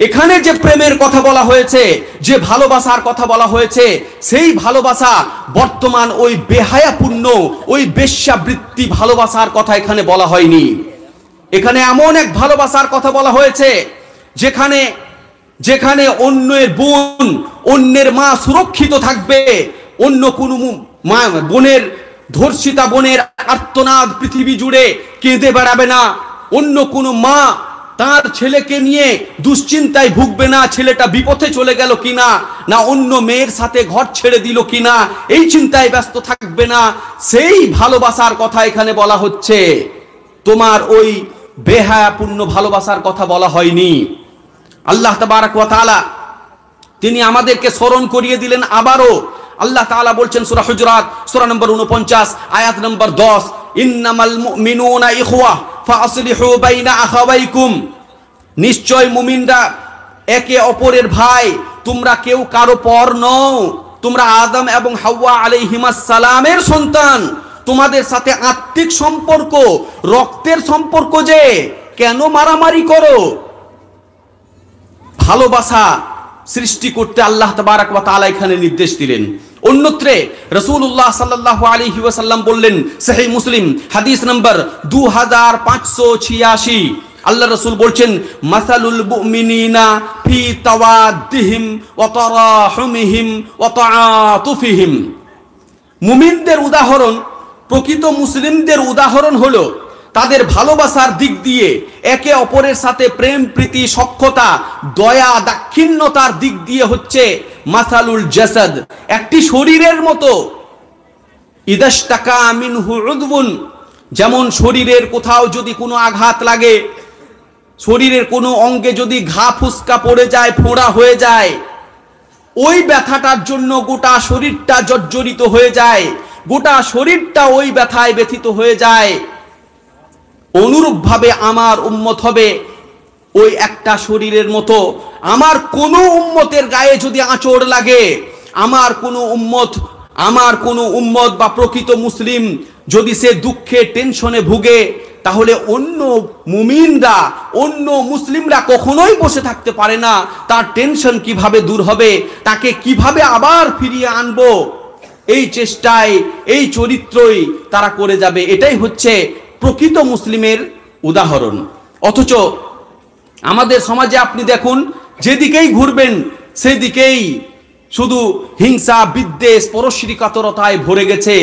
এখানে যে প্রেমের কথা বলা হয়েছে, যে ভালোবাসার কথা বলা হয়েছে, সেই ভালোবাসা বর্তমান ওই বেহায়াপূর্ণ, ওই বেশ্যাবৃত্তি ভালোবাসার কথা এখানে বলা হয়নি। এখানে এমন এক ভালোবাসার কথা বলা হয়েছে যেখানে যেখানে অন্যের বোন, অন্যের মা সুরক্ষিত থাকবে, অন্য কোনো মা বোনের, ধর্ষিতা বোনের আর্তনাদ পৃথিবী জুড়ে কেঁদে বেড়াবে না। অন্য কোনো মা তার ছেলেকে নিয়ে দুশ্চিন্তায় ভুগবে না, ছেলেটা বিপথে চলে গেল কিনা, না অন্য মেয়ের সাথে ঘর ছেড়ে দিল কিনা, এই চিন্তায় ব্যস্ত থাকবে না। সেই ভালোবাসার কথা এখানে বলা হচ্ছে, তোমার ওই বেহায়াপূর্ণ ভালোবাসার কথা বলা হয়নি। আল্লাহ তাবারাক ওয়া তাআলা তিনি আমাদেরকে স্মরণ করিয়ে দিলেন আবারও। আল্লাহ তাআলা বলছেন সূরা হুজুরাত সূরা নম্বর 49 আয়াত নম্বর 10, ইন্নামাল মুমিনুনা ইখওয়া ফাআসলিহু বাইনা আখাওয়াইকুম, নিশ্চয় মুমিনরা একে অপরের ভাই, তোমরা কেউ কারো পর নও, তোমরা আদম এবং হাওয়া আলাইহিমাস সালামের সন্তান, তোমাদের সাথে আত্মিক সম্পর্ক, রক্তের সম্পর্ক, যে কেন মারামারি করো? ভালোবাসা সৃষ্টি করতে আল্লাহ তাবারাক ওয়া তাআলা এখানে নির্দেশ দিলেন। অন্যত্রে রাসূলুল্লাহ সাল্লাল্লাহু আলাইহি ওয়াসাল্লাম বললেন, সহিহ মুসলিম হাদিস নম্বর 2586, আল্লাহ রাসূল বলছেন, মাসালুল মুমিনিনা ফি তাওয়াদ্দিহিম ওয়া তারাহুমিহিম ওয়া তাআতুফিহিম, মুমিনদের উদাহরণ, প্রকৃত মুসলিমদের উদাহরণ হলো তাদের ভালোবাসার দিক দিয়ে, একে অপরের সাথে প্রেম প্রীতি সখ্যতা দয়া দাক্ষিণ্যতার দিক দিয়ে হচ্ছে মাসালুল জাসাদ, একটি শরীরের মতো। ইদাশতাকা মিনহু উযবুন, যেমন শরীরের কোথাও যদি কোনো আঘাত লাগে, শরীরের কোনো অঙ্গে যদি ঘা ফুসকা পড়ে যায়, ফোঁড়া হয়ে যায়, ওই ব্যথাটার জন্য গোটা শরীরটা জর্জরিত হয়ে যায়, গোটা শরীরটা ওই ব্যথায় ব্যথিত হয়ে যায়। অনুরূপভাবে আমার উম্মত হবে ওই একটা শরীরের মতো। আমার কোনো উম্মতের গায়ে যদি আঁচড় লাগে, আমার কোনো উম্মত বা প্রকৃত মুসলিম যদি সে দুঃখে টেনশনে ভুগে, তাহলে অন্য মুমিনরা, অন্য মুসলিমরা কখনোই বসে থাকতে পারে না। তার টেনশন কিভাবে দূর হবে, তাকে কিভাবে আবার ফিরিয়ে আনবো, এই চেষ্টায়, এই চরিত্রই তারা করে যাবে। এটাই হচ্ছে প্রকৃত মুসলিমের উদাহরণ। অথচ আমাদের সমাজে আপনি দেখুন, যেদিকেই ঘুরবেন সেদিকেই শুধু হিংসা, বিদ্বেষ, পরশ্রীকাতরতায় ভরে গেছে,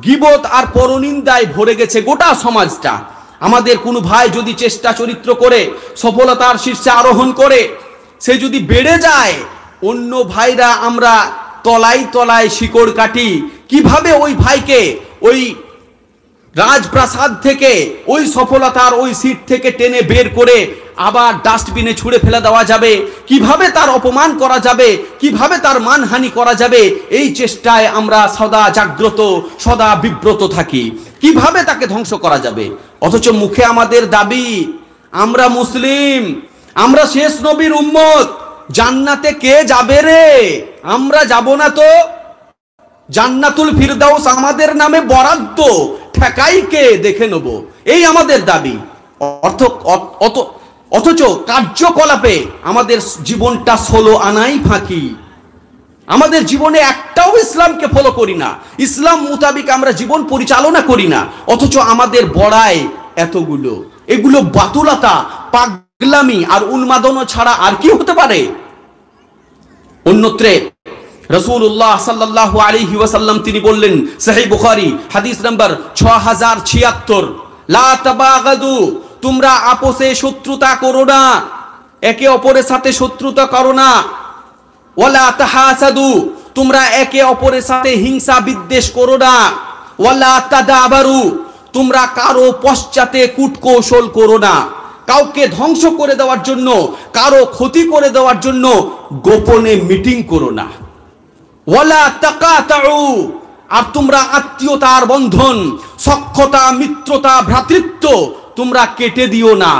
গীবত আর পরনিন্দায় ভরে গেছে গোটা সমাজটা। আমাদের কোনো ভাই যদি চেষ্টা চরিত্র করে সফলতার শীর্ষে আরোহণ করে, সে যদি বেড়ে যায়, অন্য ভাইরা আমরা তলায় তলায় শিকড় কাটি, কিভাবে ওই ভাইকে, ওই রাজপ্রাসাদ থেকে ওই সফলতার ওই সিট থেকে টেনে বের করে আবার ডাস্টবিনে ছুঁড়ে ফেলে দেওয়া যাবে, কিভাবে তার অপমান করা যাবে, কিভাবে তার মানহানি করা যাবে, এই চেষ্টায় আমরা সদা জাগ্রত, সদা বিব্রত থাকি, কিভাবে তাকে ধ্বংস করা যাবে। অথচ মুখে আমাদের দাবি আমরা মুসলিম, আমরা শেষ নবীর উম্মত, জান্নাতে কে যাবে রে? আমরা যাব না তো? জান্নাতুল ফিরদাউস আমাদের নামে বরাদ্দ, ঠেকাই কে দেখে নেব, এই আমাদের দাবি। অথচ কার্যকলাপে আমাদের জীবনটা 16 আনাই ফাঁকি। আমাদের জীবনে একটাও ইসলামকে ফলো করি না, ইসলাম মোতাবিক আমরা জীবন পরিচালনা করি না। অথচ আমাদের বড়ায় এতগুলো, এগুলো বাতুলতা, পাগলামি আর উন্মাদনা ছাড়া আর কি হতে পারে? অন্যত্রে রাসূলুল্লাহ সাল্লাল্লাহু আলাইহি ওয়াসাল্লাম তিনি বললেন, সহিহ বুখারী হাদিস নাম্বার 6076, লা তাবাগাদু, তোমরা আপোষে শত্রুতা করো না, একে অপরের সাথে শত্রুতা করো না। ওয়ালা তাহাসাদু, তোমরা একে অপরের সাথে হিংসা বিদ্বেষ করো না। ওয়ালা তাদাবারু, তোমরা কারো পশ্চাতে কূটকৌশল করো না। কাউকে ধ্বংস করে দেওয়ার জন্য, কারো ক্ষতি করে দেওয়ার জন্য গোপনে মিটিং করো না। ওয়ালা তাকাতাউ, আর তোমরা আত্মীয়তার বন্ধন, সখ্যতা, মিত্রতা, ভ্রাতৃত্ব তোমরা কেটে দিও না।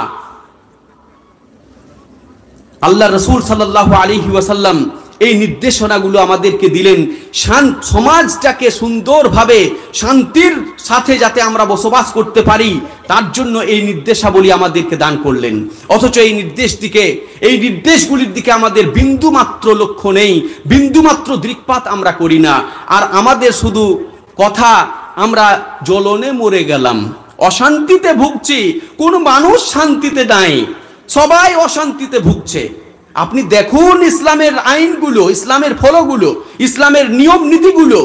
আল্লাহ রাসূল সাল্লাল্লাহু আলাইহি ওয়াসাল্লাম এই নির্দেশনাগুলো আমাদেরকে দিলেন, সমাজটাকে সুন্দরভাবে শান্তির সাথে যাতে আমরা বসবাস করতে পারি, তার জন্য এই নির্দেশাবলী আমাদেরকে দান করলেন। অথচ এই নির্দেশগুলির দিকে আমাদের বিন্দুমাত্র লক্ষ্য নেই, বিন্দুমাত্র দৃকপাত আমরা করি না। আর আমাদের শুধু কথা, আমরা জ্বলনে মরে গেলাম, অশান্তিতে ভুগছি, কোন মানুষ শান্তিতে নাই, সবাই অশান্তিতে ভুগছে। আপনি দেখুন ইসলামের আইনগুলো, ইসলামের ফলোগুলো, ইসলামের নিয়ম নীতিগুলো,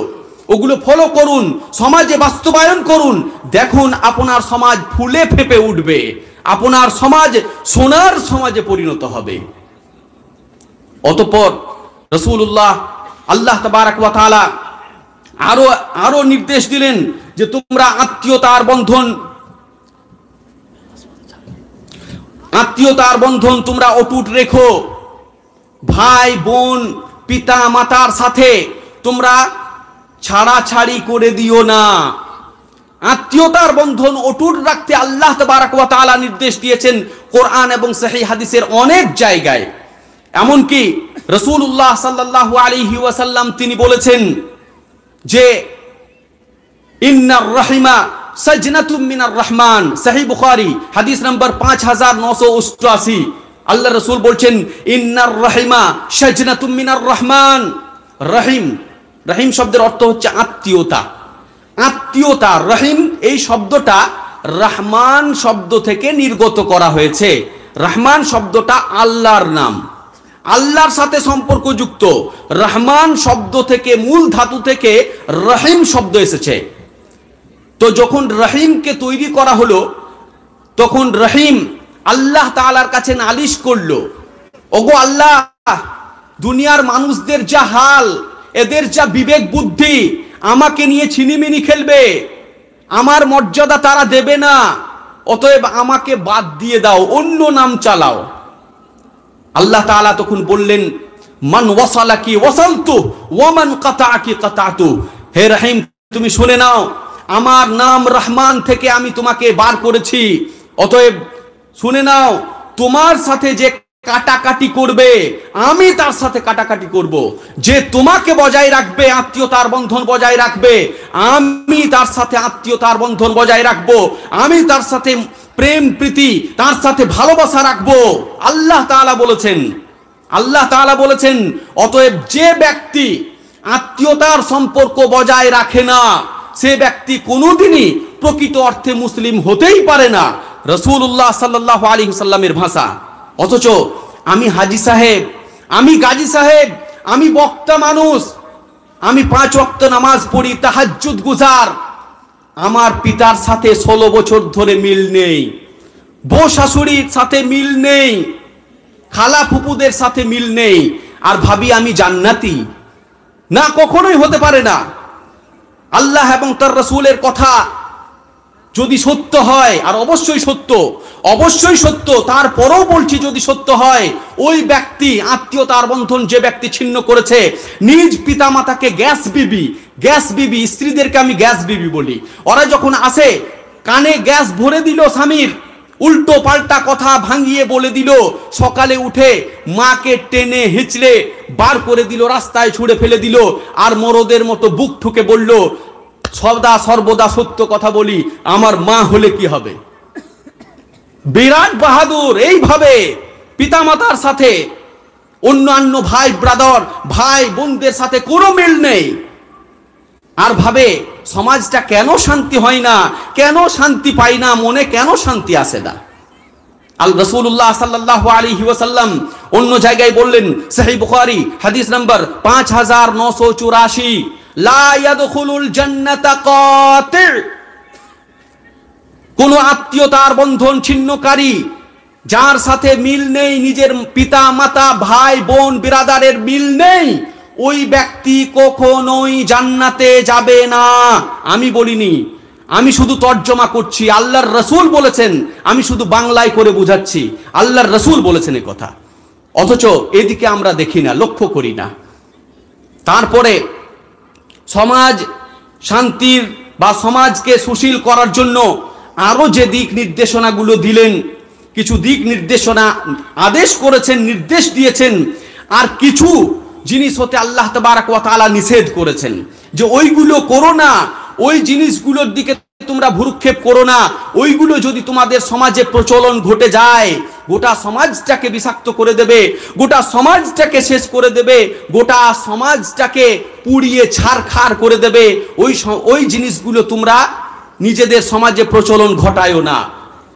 ওগুলো ফলো করুন, সমাজে বাস্তবায়ন করুন, দেখুন আপনার সমাজ ফুলে ফেপে উঠবে, আপনার সমাজ সোনার সমাজে পরিণত হবে। অতঃপর রাসূলুল্লাহ আল্লাহ তাবারাক ওয়া তাআলা আরো নির্দেশ দিলেন যে তোমরা আত্মীয়তার বন্ধন তোমরা অটুট রেখো। ভাই বোন, পিতা মাতার সাথে তোমরা ছাড়াছাড়ি করে দিও না। আত্মীয়তার বন্ধন অটুট রাখতে আল্লাহ তাবারাক ওয়া তাআলা নির্দেশ দিয়েছেন কোরআন এবং সহিহ হাদিসের অনেক জায়গায়। এমনকি রাসূলুল্লাহ সাল্লাল্লাহু আলাইহি ওয়াসাল্লাম তিনি বলেছেন যে ইন্নার রাহিমা সাজনাতুম মিনার রহমান, সহিহ বুখারী হাদিস নাম্বার 5988। আল্লাহ রাসূল বলছেন ইন্নার রাহিমা সাজনাতুম মিনার রহমান। রহিম শব্দের অর্থ হচ্ছে আত্মীয়তা, আত্মীয়তা। রহিম এই শব্দটা রহমান শব্দ থেকে নির্গত করা হয়েছে। রহমান শব্দটা আল্লাহর নাম, আল্লাহর সাথে সম্পর্কযুক্ত। রহমান শব্দ থেকে, মূল ধাতু থেকে রহিম শব্দ এসেছে। তো যখন রহিমকে তৈরি করা হলো, তখন রহিম আল্লাহ তাআলার কাছে নালিশ করলো, ওগো আল্লাহ, দুনিয়ার মানুষদের যা হাল, এদের যা বিবেক বুদ্ধি, আমাকে নিয়ে ছিনিমিনি খেলবে, আমার মর্যাদা তারা দেবে না, অতএব আমাকে বাদ দিয়ে দাও, অন্য নাম চালাও। আল্লাহ তাআলা তখন বললেন, মান ওয়াসালাকি ওয়াসালতু ওয়া মান কাতাআকি কাতাতু। হে রহিম, তুমি শুনে নাও, আমার নাম রহমান থেকে আমি তোমাকে বার করেছি, অতএব শুনে নাও, তোমার সাথে যে কাটাকাটি করবে আমি তার সাথে কাটাকাটি করব, যে তোমাকে বজায় রাখবে, আত্মীয়তার বন্ধন বজায় রাখবে, আমি তার সাথে আত্মীয়তার বন্ধন বজায় রাখবো, আমি তার সাথে প্রেম প্রীতি, তার সাথে ভালোবাসা রাখবো। আল্লাহ তাআলা বলেছেন অতএব যে ব্যক্তি আত্মীয়তার সম্পর্ক বজায় রাখে না, সে ব্যক্তি কোনোদিনই প্রকৃত অর্থে মুসলিম হতেই পারে না। রাসূলুল্লাহ সাল্লাল্লাহু আলাইহি ওয়াসাল্লামের ভাষা। অথচ আমি হাজী সাহেব, আমি গাজী সাহেব, আমি বক্তা মানুষ, আমি 5 ওয়াক্ত নামাজ পড়ি, তাহাজ্জুদ গুজার, আমার পিতার সাথে 16 বছর ধরে মিল নেই, বউ শাশুড়ির সাথে মিল নেই, খালা ফুপুদের সাথে মিল নেই, আর ভাবি আমি জান্নাতি? না, কখনোই হতে পারে না। আল্লাহ এবং তার রাসূলের কথা যদি সত্য হয়, আর অবশ্যই সত্য, অবশ্যই সত্য, তারপরেও বলছি যদি সত্য হয়, ওই ব্যক্তি আত্মীয়তার বন্ধন যে ব্যক্তি ছিন্ন করেছে, নিজ পিতামাতাকে গ্যাস বিবি স্ত্রীদেরকে আমি গ্যাস বিবি বলি, ওরা যখন আসে কানে গ্যাস ভরে দিল স্বামীর, উল্টো পাল্টা কথা ভাঙিয়ে বলে দিল, সকালে উঠে মাকে টেনে হিঁচড়ে বার করে দিল, রাস্তায় ছুঁড়ে ফেলে দিল, আর মরদের মতো বুক ঠুকে বলল সর্বদা সত্য কথা বলি, আমার মা হলে কি হবে। বিরাট বাহাদুর। এইভাবে পিতামাতার সাথে, অন্যান্য ভাই ব্রাদার ভাই বোনদের সাথে কোনো মিল নেই, আর ভাবে সমাজটা কেন শান্তি হয় না, কেন শান্তি পাই না, মনে কেন শান্তি আসে না। আল রাসূলুল্লাহ সাল্লাল্লাহু আলাইহি ওয়াসাল্লাম অন্য জায়গায় বললেন, সহিহ বুখারী হাদিস নাম্বার 5984, লা ইয়াদখুলুল জান্নাতা কাতি', কোন আত্মীয়তার বন্ধন ছিন্নকারী, যার সাথে মিল নেই, নিজের পিতা মাতা ভাই বোন বিরাদারের মিল নেই, ওই ব্যক্তি কখনোই জান্নাতে যাবে না। আমি বলিনি, আমি শুধু তর্জমা করছি, আল্লাহর রাসূল বলেছেন, আমি শুধু বাংলায় করে বুঝাচ্ছি, আল্লাহর রাসূল বলেছেন এই কথা, অথচ এদিকে আমরা দেখি না, লক্ষ্য করি না। তারপরে সমাজ শান্তির বা সমাজকে সুশীল করার জন্য আরো যে দিক নির্দেশনাগুলো দিলেন, কিছু দিক নির্দেশনা আদেশ করেছেন, নির্দেশ দিয়েছেন, আর কিছু জিনিস হতে আল্লাহ তাবারক ওয়া তাআলা নিষেধ করেছেন, যে ওইগুলো করো না, ওই জিনিসগুলোর দিকে তোমরা ভ্রুক্ষেপ করো না, ওইগুলো যদি তোমাদের সমাজে প্রচলন ঘটে যায়, গোটা সমাজটাকে বিষাক্ত করে দেবে, গোটা সমাজটাকে শেষ করে দেবে, গোটা সমাজটাকে পুড়িয়ে ছারখার করে দেবে। ওই জিনিসগুলো তোমরা নিজেদের সমাজে প্রচলন ঘটায়ও না।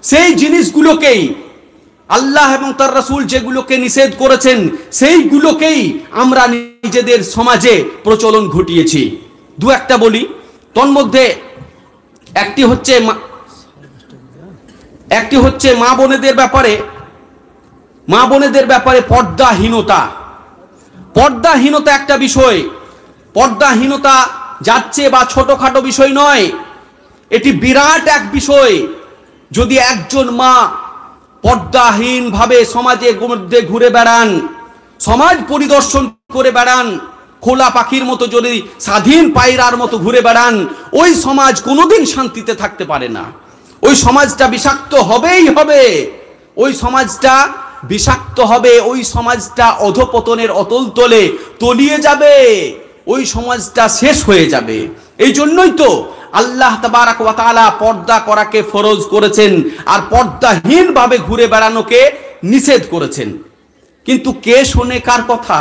সেই জিনিসগুলোকেই আল্লাহ এবং তার রাসূল যেগুলোকে নিষেধ করেছেন, সেইগুলোকেই আমরা নিজেদের সমাজে প্রচলন ঘটিয়েছি। দু একটা বলি, তন্মধ্যে একটি হচ্ছে মা বোনেদের ব্যাপারে পর্দাহীনতা একটা বিষয়। পর্দাহীনতা যাচ্ছে বা ছোটখাটো বিষয় নয়, এটি বিরাট এক বিষয়। যদি একজন মা পর্দাহীন ভাবে সমাজের মধ্যে ঘুরে বেড়ান, সমাজ পরিদর্শন করে বেড়ান, খোলা পাখির মতো যদি স্বাধীন পায়রার মতো ঘুরে বেড়ান, ওই সমাজ কোনোদিন শান্তিতে থাকতে পারে না। ওই সমাজটা বিষাক্ত হবেই হবে, ওই সমাজটা বিষাক্ত হবে, ওই সমাজটা অধপতনের অতল তলে তলিয়ে যাবে, ওই সমাজটা শেষ হয়ে যাবে। এই জন্যই তো আল্লাহ তাবারক ওয়া তাআলা পর্দা করাকে ফরজ করেছেন, আর পর্দাহীন ভাবে ঘুরে বেড়ানোকে নিষেধ করেছেন। কিন্তু কে শোনে কার কথা?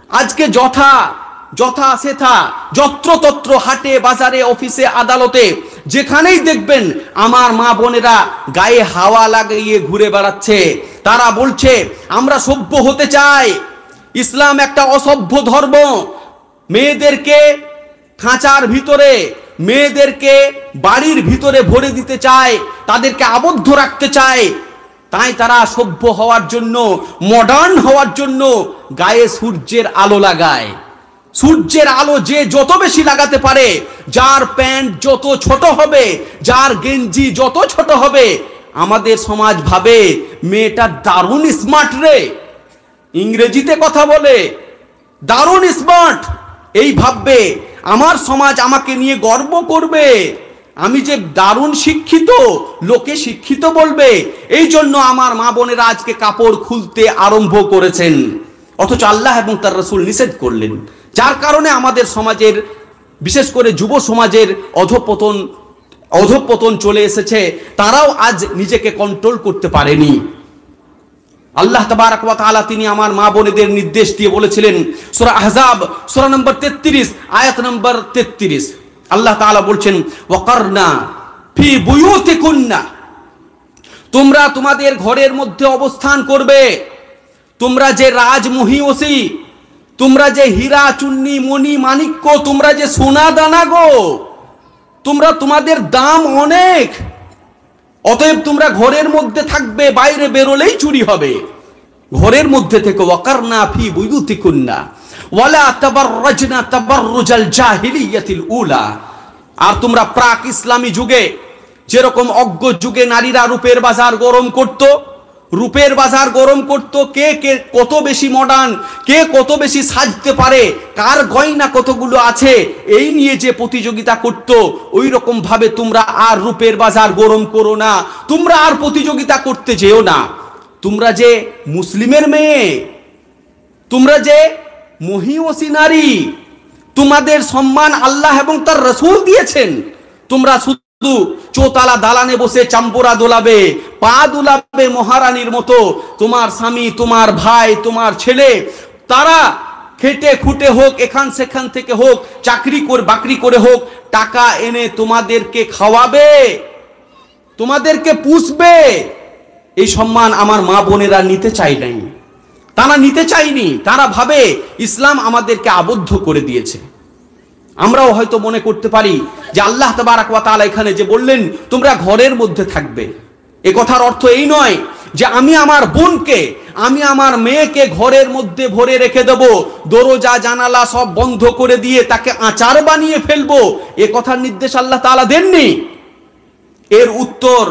আজকে যথা সেথা যত্রতত্র হাটে বাজারে অফিসে আদালতে যেখানেই দেখবেন আমার মা বোনেরা গায়ে হাওয়া লাগিয়ে ঘুরে বেড়াচ্ছে। তারা বলছে আমরা সভ্য হতে চাই, ইসলাম একটা অসভ্য ধর্ম, মেয়েদেরকে খাঁচার ভিতরে, মেয়েদেরকে বাড়ির ভিতরে ভরে দিতে চায়, তাদেরকে আবদ্ধ রাখতে চায়। তাই তারা সভ্য হওয়ার জন্য, মডার্ন হওয়ার জন্য গায়ে সূর্যের আলো লাগায়। সূর্যের আলো যে যত বেশি লাগাতে পারে, যার প্যান্ট যত ছোট হবে, যার গেঞ্জি যত ছোট হবে, আমাদের সমাজ ভাবে মেয়েটা দারুণ স্মার্ট রে, ইংরেজিতে কথা বলে, দারুণ স্মার্ট, এই ভাববে আমার সমাজ আমাকে নিয়ে গর্ব করবে, আমি যে দারুণ শিক্ষিত, লোকে শিক্ষিত বলবে। এই জন্য আমার মা বোনেরা আজকে কাপড় খুলতে আরম্ভ করেছেন, অথচ আল্লাহ এবং তার রাসূল নিষেধ করলেন। যার কারণে আমাদের সমাজের, বিশেষ করে যুব সমাজের অধঃপতন চলে এসেছে। তারাও আজ নিজেকে কন্ট্রোল করতে পারেনি। আল্লাহ তাবারক ওয়া তাআলা তিনি আমার মা বোনেদের নির্দেশ দিয়ে বলেছিলেন, সূরা আহজাব সূরা নম্বর 33 আয়াত নম্বর 33, আল্লাহ তাআলা বলছেন, ওয়াকারনা ফি বুয়ুতিকুন্না, তোমরা তোমাদের ঘরের মধ্যে অবস্থান করবে। তোমরা যে রাজমহিষী, তোমরা যে হীরা চুন্নি মণি মাণিক্য, তোমরা যে সোনা দানা গো, তোমাদের দাম অনেক। অতএব তোমরা ঘরের মধ্যে থাকবে, বাইরে বেরোলেই চুরি হবে। ঘরের মধ্যে থেকে ওয়াকারনা ফি বুয়ুতিকুন্না ওয়ালা তাবাররাজনা তাবাররুজাল জাহিলিয়াতিল উলা, আর তোমরা প্রাক ইসলামী যুগে যেরকম অজ্ঞ যুগে নারীরা রূপের বাজার গরম করত, রূপের বাজার গরম করত, কে কে কত বেশি মডার্ন, কে কত বেশি সাজতে পারে, কার গয়না কতগুলো আছে, এই নিয়ে যে প্রতিযোগিতা করত, ওই রকম ভাবে তোমরা আর রূপের বাজার গরম করো না, তোমরা আর প্রতিযোগিতা করতে যেও না। তোমরা যে মুসলিমের মেয়ে, তোমরা যে মহিয়সী নারী, তোমাদের সম্মান আল্লাহ এবং তার রাসূল দিয়েছেন। তোমরা শুধু চৌতালা দালানে বসে চাম্পুরা দোলাবে, পা দোলাবে মহারানীর মতো। তোমার স্বামী, তোমার ভাই, তোমার ছেলে, তারা খেটে খুটে হোক, এখান সেখান থেকে হোক, চাকরি করে বাকরি করে হোক, টাকা এনে তোমাদেরকে খাওয়াবে, তোমাদেরকে পুষবে। এই সম্মান আমার মা বোনেরা নিতে চাই নাই, তারা নিতে চাইনি। তারা ভাবে ইসলাম আমাদেরকে আবদ্ধ করে দিয়েছে। আমরাও হয়তো মনে করতে পারি যে আল্লাহ তাবারাক ওয়া তাআলা এখানে যে বললেন তোমরা ঘরের মধ্যে থাকবে, এ কথার অর্থ এই নয় যে আমি আমার বোনকে, আমি আমার মেয়েকে ঘরের মধ্যে ভরে রেখে দেব, দরজা জানালা সব বন্ধ করে দিয়ে তাকে আচার বানিয়ে ফেলবো। এ কথার নির্দেশ আল্লাহ তাআলা দেননি। এর উত্তর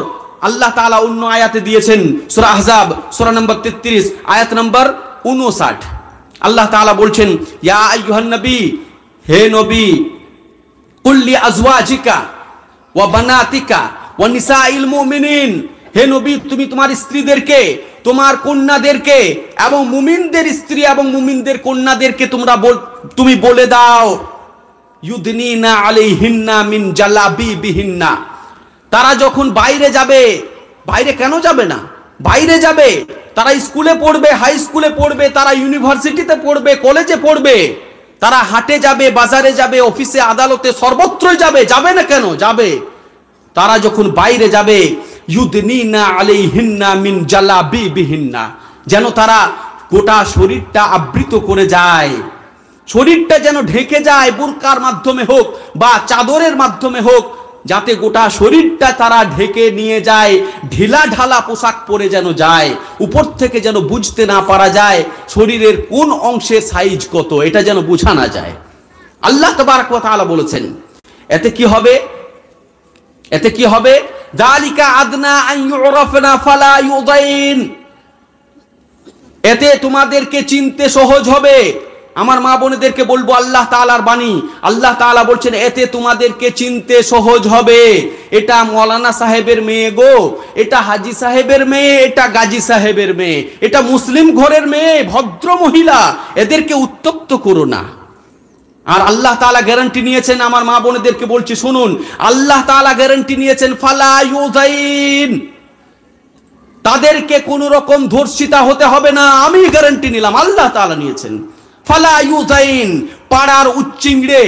আল্লাহ তাআলা অন্য আয়াতে দিয়েছেন। সূরা আহজাব সূরা নম্বর 33 আয়াত নম্বর 59। আল্লাহ তাআলা বলছেন, ইয়া আইয়ুহান নবী, হে নবী, কুল্লি আজওয়াজিকা ওয়া বানাতিকা ওয়া নিসাইল মুমিনিন, হে নবী তুমি তোমার স্ত্রীদেরকে, তোমার কন্যাদেরকে এবং মুমিনদের স্ত্রী এবং মুমিনদের কন্যাদেরকে তুমি বলে দাও, ইউদনিনা আলাইহিন্না মিন জালাবিবিহিন্না। তারা যখন বাইরে যাবে, বাইরে কেন যাবে না, বাইরে যাবে, তারা স্কুলে পড়বে, হাই স্কুলে পড়বে, তারা ইউনিভার্সিটিতে পড়বে, কলেজে পড়বে, তারা হাটে যাবে, বাজারে যাবে, অফিসে আদালতে, সর্বত্রই যাবে, যাবে না কেন, যাবে। তারা যখন বাইরে যাবে, ইউদনিনা আলাইহিন্না মিন জালাবিবিহিন্না, যেন তারা গোটা শরীরটা আবৃত করে যায়, শরীরটা যেন ঢেকে যায়, বুরকার মাধ্যমে হোক বা চাদরের মাধ্যমে হোক, যাতে গোটা শরীরটা তারা ঢেকে নিয়ে যায়, ঢিলা ঢালা পোশাক পরে যেন যায়, উপর থেকে যেন বুঝতে না পারা যায় শরীরের কোন অংশের সাইজ কত, এটা যেন বোঝা না যায়। আল্লাহ তাবারক ওয়া তাআলা বলেছেন, এতে কি হবে, এতে কি হবে, যালিকা আদনা আন ইউরাফনা ফালা ইউদাইন, এতে তোমাদেরকে চিনতে সহজ হবে। আমার মা বোনেদেরকে বলবো, আল্লাহ তাআলার বাণী, আল্লাহ তাআলা বলছেন এতে তোমাদেরকে চিনতে সহজ হবে। এটা মৌলানা সাহেবের মেয়ে গো, এটা হাজি সাহেবের মেয়ে, এটা গাজী সাহেবের মেয়ে, এটা মুসলিম ঘরের মেয়ে, ভদ্র মহিলা, এদেরকে উত্তক্ত করো না। আর আল্লাহ তাআলা গ্যারান্টি নিয়েছেন, আমার মা বোনেদেরকে বলছি শুনুন, আল্লাহ তাআলা গ্যারান্টি নিয়েছেন ফালা ইউযাইন, তাদেরকে কোন রকম ধর্ষিতা হতে হবে না, আমি গ্যারান্টি নিলাম, আল্লাহ তাআলা নিয়েছেন। ফালা ইউযাইন, পাড়ার উচ্চিংড়ে,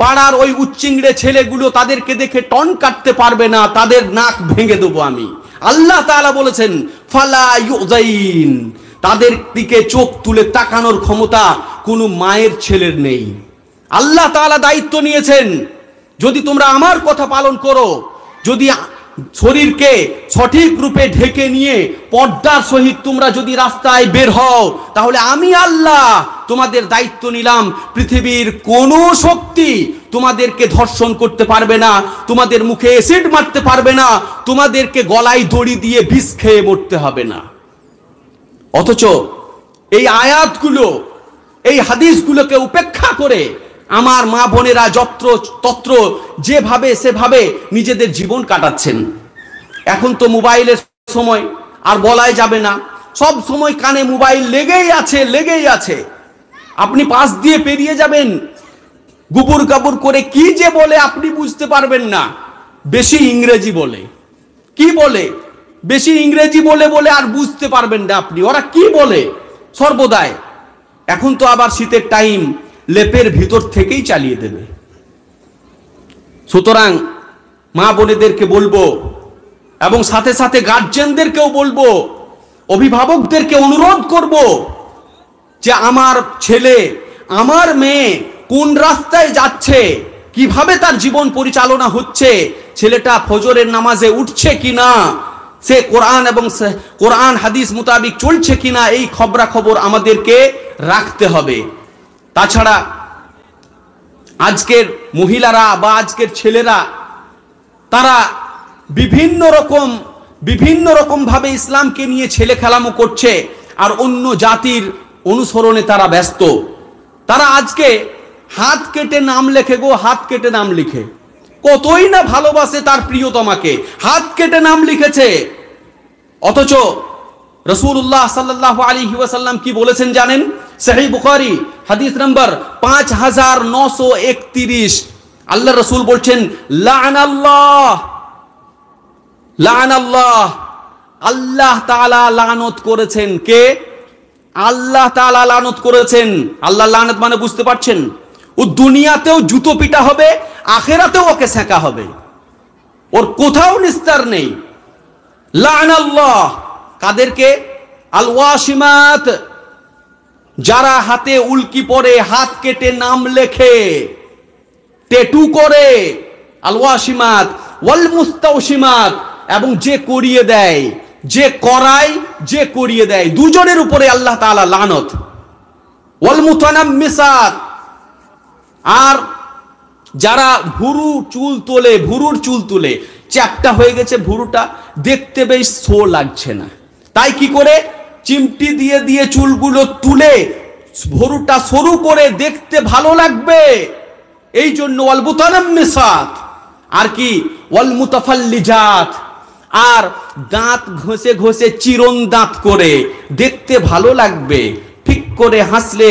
পাড়ার ওই উচ্চিংড়ে ছেলেগুলো তাদেরকে দেখে টন কাটতে পারবে না, তাদের নাক ভেঙে দেবো আমি, আল্লাহ তাআলা বলেছেন। ফালা ইউযাইন, তাদের দিকে চোখ তুলে তাকানোর ক্ষমতা কোনো মায়ের ছেলের নেই। আল্লাহ তাআলা দায়িত্ব নিয়েছেন, যদি তোমরা আমার কথা পালন করো, যদি শরীরকে সঠিক রূপে ঢেকে নিয়ে পর্দার সহিত তোমরা যদি রাস্তায় বের হও, তাহলে আমি আল্লাহ তোমাদের দায়িত্ব নিলাম, পৃথিবীর কোনো শক্তি তোমাদেরকে ধর্ষণ করতে পারবে না, তোমাদের মুখে অ্যাসিড মারতে পারবে না, তোমাদেরকে গলায় দড়ি দিয়ে বিষ খেয়ে মরতে হবে না। অথচ এই আয়াতগুলো, এই হাদিসগুলোকে উপেক্ষা করে আমার মা বোনেরা যত্র তত্র যেভাবে সেভাবে নিজেদের জীবন কাটাচ্ছেন। এখন তো মোবাইলের সময়, আর বলাই যাবে না, সব সময় কানে মোবাইল লেগেই আছে, লেগেই আছে। আপনি পাশ দিয়ে পেরিয়ে যাবেন, গুবুর গাবুর করে কি যে বলে আপনি বুঝতে পারবেন না। বেশি ইংরেজি বলে, কি বলে, বেশি ইংরেজি বলে বলে আর বুঝতে পারবেন না আপনি ওরা কি বলে সর্বদাই। এখন তো আবার শীতের টাইম, লেপের ভিতর থেকেই চালিয়ে দেবে। সুতরাং মা বোনেদেরকে বলবো, এবং সাথে সাথে গার্জিয়ানদেরকেও বলবো, অভিভাবকদেরকে অনুরোধ করব যে আমার ছেলে, আমার মেয়ে কোন রাস্তায় যাচ্ছে, কিভাবে তার জীবন পরিচালনা হচ্ছে, ছেলেটা ফজরের নামাজে উঠছে কিনা, সে কোরআন এবং কোরআন হাদিস মোতাবিক চলছে কিনা, এই খবরাখবর আমাদেরকে রাখতে হবে। তাছাড়া আজকের মহিলারা বা আজকের ছেলেরা, তারা বিভিন্ন রকম ভাবে ইসলামকে নিয়ে ছেলে খেলামো করছে, আর অন্য জাতির অনুসরণে তারা ব্যস্ত। তারা আজকে হাত কেটে নাম লেখে গো, হাত কেটে নাম লিখে, কতই না ভালোবাসে তার প্রিয়তমাকে, হাত কেটে নাম লিখেছে। অথচ রাসূলুল্লাহ সাল্লাল্লাহু আলাইহি ওয়াসাল্লাম কি বলেছেন জানেন? সহিহ বুখারী হাদিস নাম্বার 5931, আল্লাহ রাসূল বলছেন, লাআনাল্লাহ, লাআনাল্লাহ, আল্লাহ তাআলা লানত করেছেন। কে? আল্লাহ তাআলা লানত করেছেন। আল্লাহ লানত মানে বুঝতে পারছেন? ও দুনিয়াতেও জুতো পিটা হবে, আখিরাতেও ওকে সেঁকা হবে, ওর কোথাও নিস্তার নেই। লাআনাল্লাহ কাদেরকে? আল ওয়াসিমাত, যারা হাতে উল্কি পরে, হাত কেটে নাম লেখে, ট্যাটু করে, আল ওয়াসিমাত ওয়াল মুস্তাওসিমাত, এবং যে করিয়ে দেয়, যে করায়, যে করিয়ে দেয়, দুজনের উপরে আল্লাহ তাআলা লানত। ওয়াল মুতানাম্মিসাত, আর যারা ভুরুর চুল তোলে, চ্যাপটা হয়ে গেছে ভুরুটা, দেখতে বেশ শো লাগছে না, তাই কি করে চিমটি দিয়ে দিয়ে চুলগুলো তুলে ভুরুটা সরু করে দেখতে ভালো লাগবে, এই জন্য ওয়াল মুতানাম্মিসাত। আর কি? ওয়াল মুতাফাল্লিজাত, আর দাঁত ঘষে ঘষে চিরন দাঁত করে দেখতে ভালো লাগবে, ঠিক করে হাসলে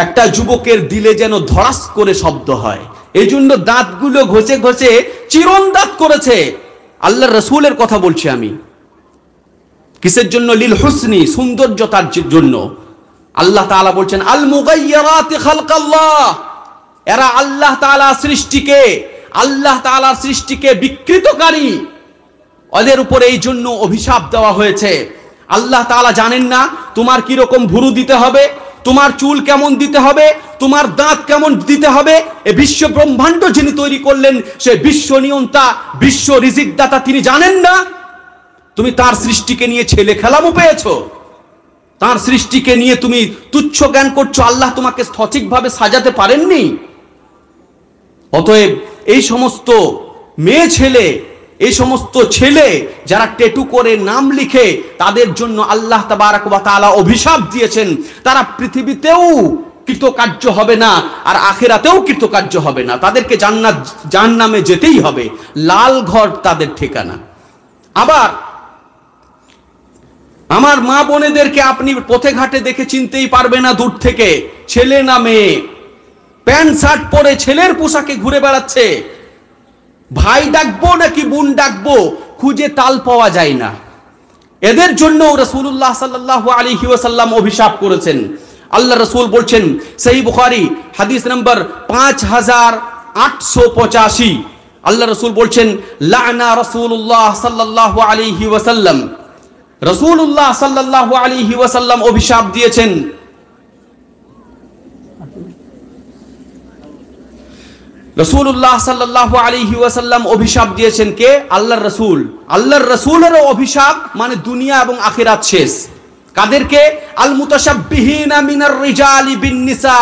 একটা যুবকের দিলে যেন ধড়াস করে শব্দ হয়, এই জন্য দাঁতগুলো ঘষে ঘষে চিরন দাঁত করেছে। আল্লাহর রাসূলের কথা বলছি আমি। কিসের জন্য? লিল হুসনি, সৌন্দর্যতার জন্য। আল্লাহ তাআলা বলছেন, আল মুগায়্যিরাতি খালকাল্লাহ, এরা আল্লাহ তাআলার সৃষ্টিকে বিকৃতকারী, ওদের উপরে এই জন্য অভিশাপ দেওয়া হয়েছে। আল্লাহ তাআলা জানেন না তোমার কি রকম ভুরু দিতে হবে, তোমার চুল কেমন দিতে হবে, তোমার দাঁত কেমন দিতে হবে? এই বিশ্ব ব্রহ্মাণ্ড যিনি তৈরি করলেন, সে বিশ্ব নিয়ন্তা, বিশ্ব রিজিক দাতা, তিনি জানেন না? তুমি তার সৃষ্টিকে নিয়ে ছেলে খেলামো পেয়েছো, তার সৃষ্টিকে নিয়ে তুমি তুচ্ছ জ্ঞান করছো, আল্লাহ তোমাকে সঠিকভাবে সাজাতে পারেননি। অতএব এই সমস্ত মেয়ে ছেলে, এই সমস্ত ছেলে যারা ট্যাটু করে নাম লিখে, তাদের জন্য আল্লাহ তাবারাক ওয়া তাআলা অভিশাপ দিয়েছেন। তারা পৃথিবীতেও কৃতকার্য হবে না, আর আখিরাতেও কৃতকার্য হবে না, তাদেরকে জাহান্নামে যেতেই হবে, লাল ঘর তাদের ঠিকানা। আবার আমার মা বোনেদেরকে আপনি পথে ঘাটে দেখে চিনতেই পারবে না দূর থেকে, ছেলে না মেয়ে, প্যান্ট শার্ট পরে ছেলের পোশাকে ঘুরে বেড়াচ্ছে, ভাই ডাকবো নাকি বোন ডাকবো খুঁজে তাল পাওয়া যায় না। এদের জন্য রাসূলুল্লাহ সাল্লাল্লাহু আলাইহি ওয়াসাল্লাম অভিশাপ করেছেন। আল্লাহ রাসূল বলছেন, সহিহ বুখারী হাদিস নাম্বার 5885, আল্লাহ রাসূল বলছেন, লা'না রাসূলুল্লাহ সাল্লাল্লাহু আলাইহি ওয়াসাল্লাম, রাসূলুল্লাহ সাল্লাল্লাহু আলাইহি ওয়াসাল্লাম অভিশাপ দিয়েছেন। রাসূলুল্লাহ সাল্লাল্লাহু আলাইহি ওয়াসাল্লাম অভিশাপ দিয়েছেন। কে? আল্লাহর রাসূল। আল্লাহর রাসূলেরও অভিশাপ, মানে দুনিয়া এবং আখিরাত শেষ। কাদেরকে? আল মুতাশাব্বিহিনা মিনার রিজালি বিন নিসা,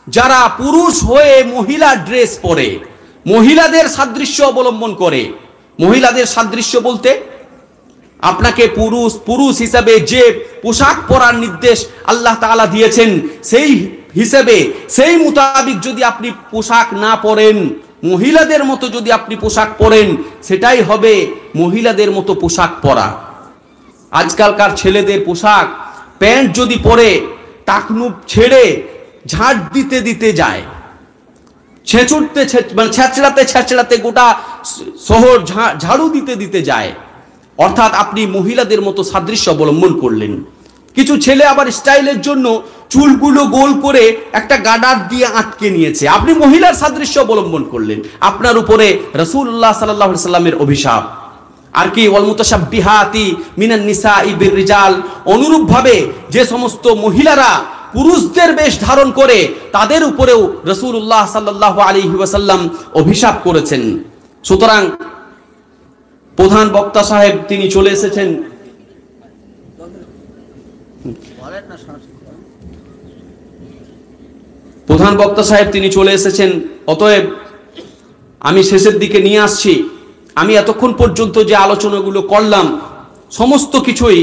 যারা পুরুষ হয়ে মহিলা ড্রেস পরে, মহিলাদের সাদৃশ্য অবলম্বন করে। মহিলাদের সাদৃশ্য বলতে আপনাকে পুরুষ হিসাবে যে পোশাক পরার নির্দেশ আল্লাহ তাআলা দিয়েছেন, সেই হিসেবে, সেই মোতাবিক যদি আপনি পোশাক না পরেন, মহিলাদের মতো যদি আপনি পোশাক পরেন, সেটাই হবে মহিলাদের মতো পোশাক পরা। আজকালকার ছেলেদের পোশাক, প্যান্ট যদি পরে টাকনু ছেড়ে ঝাঁট দিতে দিতে যায়, ছেঁচড়াতে গোটা শহর ঝাড়ু দিতে দিতে যায়, অর্থাৎ আপনি মহিলাদের মতো সাদৃশ্য অবলম্বন করলেন। কিছু ছেলে আবার স্টাইলের জন্য চুলগুলো গোল করে একটা গাডার দিয়ে আটকে নিয়েছে, আপনি মহিলার সাদৃশ্য অবলম্বন করলেন, আপনার উপরে রাসূলুল্লাহ সাল্লাল্লাহু আলাইহি সাল্লামের অভিশাপ। আর কি? ওয়াল মুতাশাব্বিহাতি মিনান নিসাই বির রিজাল, অনুরূপ ভাবে যে সমস্ত মহিলারা পুরুষদের বেশ ধারণ করে, তাদের উপরেও রাসূলুল্লাহ সাল্লাল্লাহু আলাইহি ওয়াসাল্লাম অভিশাপ করেছেন। সুতরাং প্রধান বক্তা সাহেব তিনি চলে এসেছেন। অতএব আমি শেষের দিকে নিয়ে আসছি। আমি এতক্ষণ পর্যন্ত যে আলোচনাগুলো করলাম সমস্ত কিছুই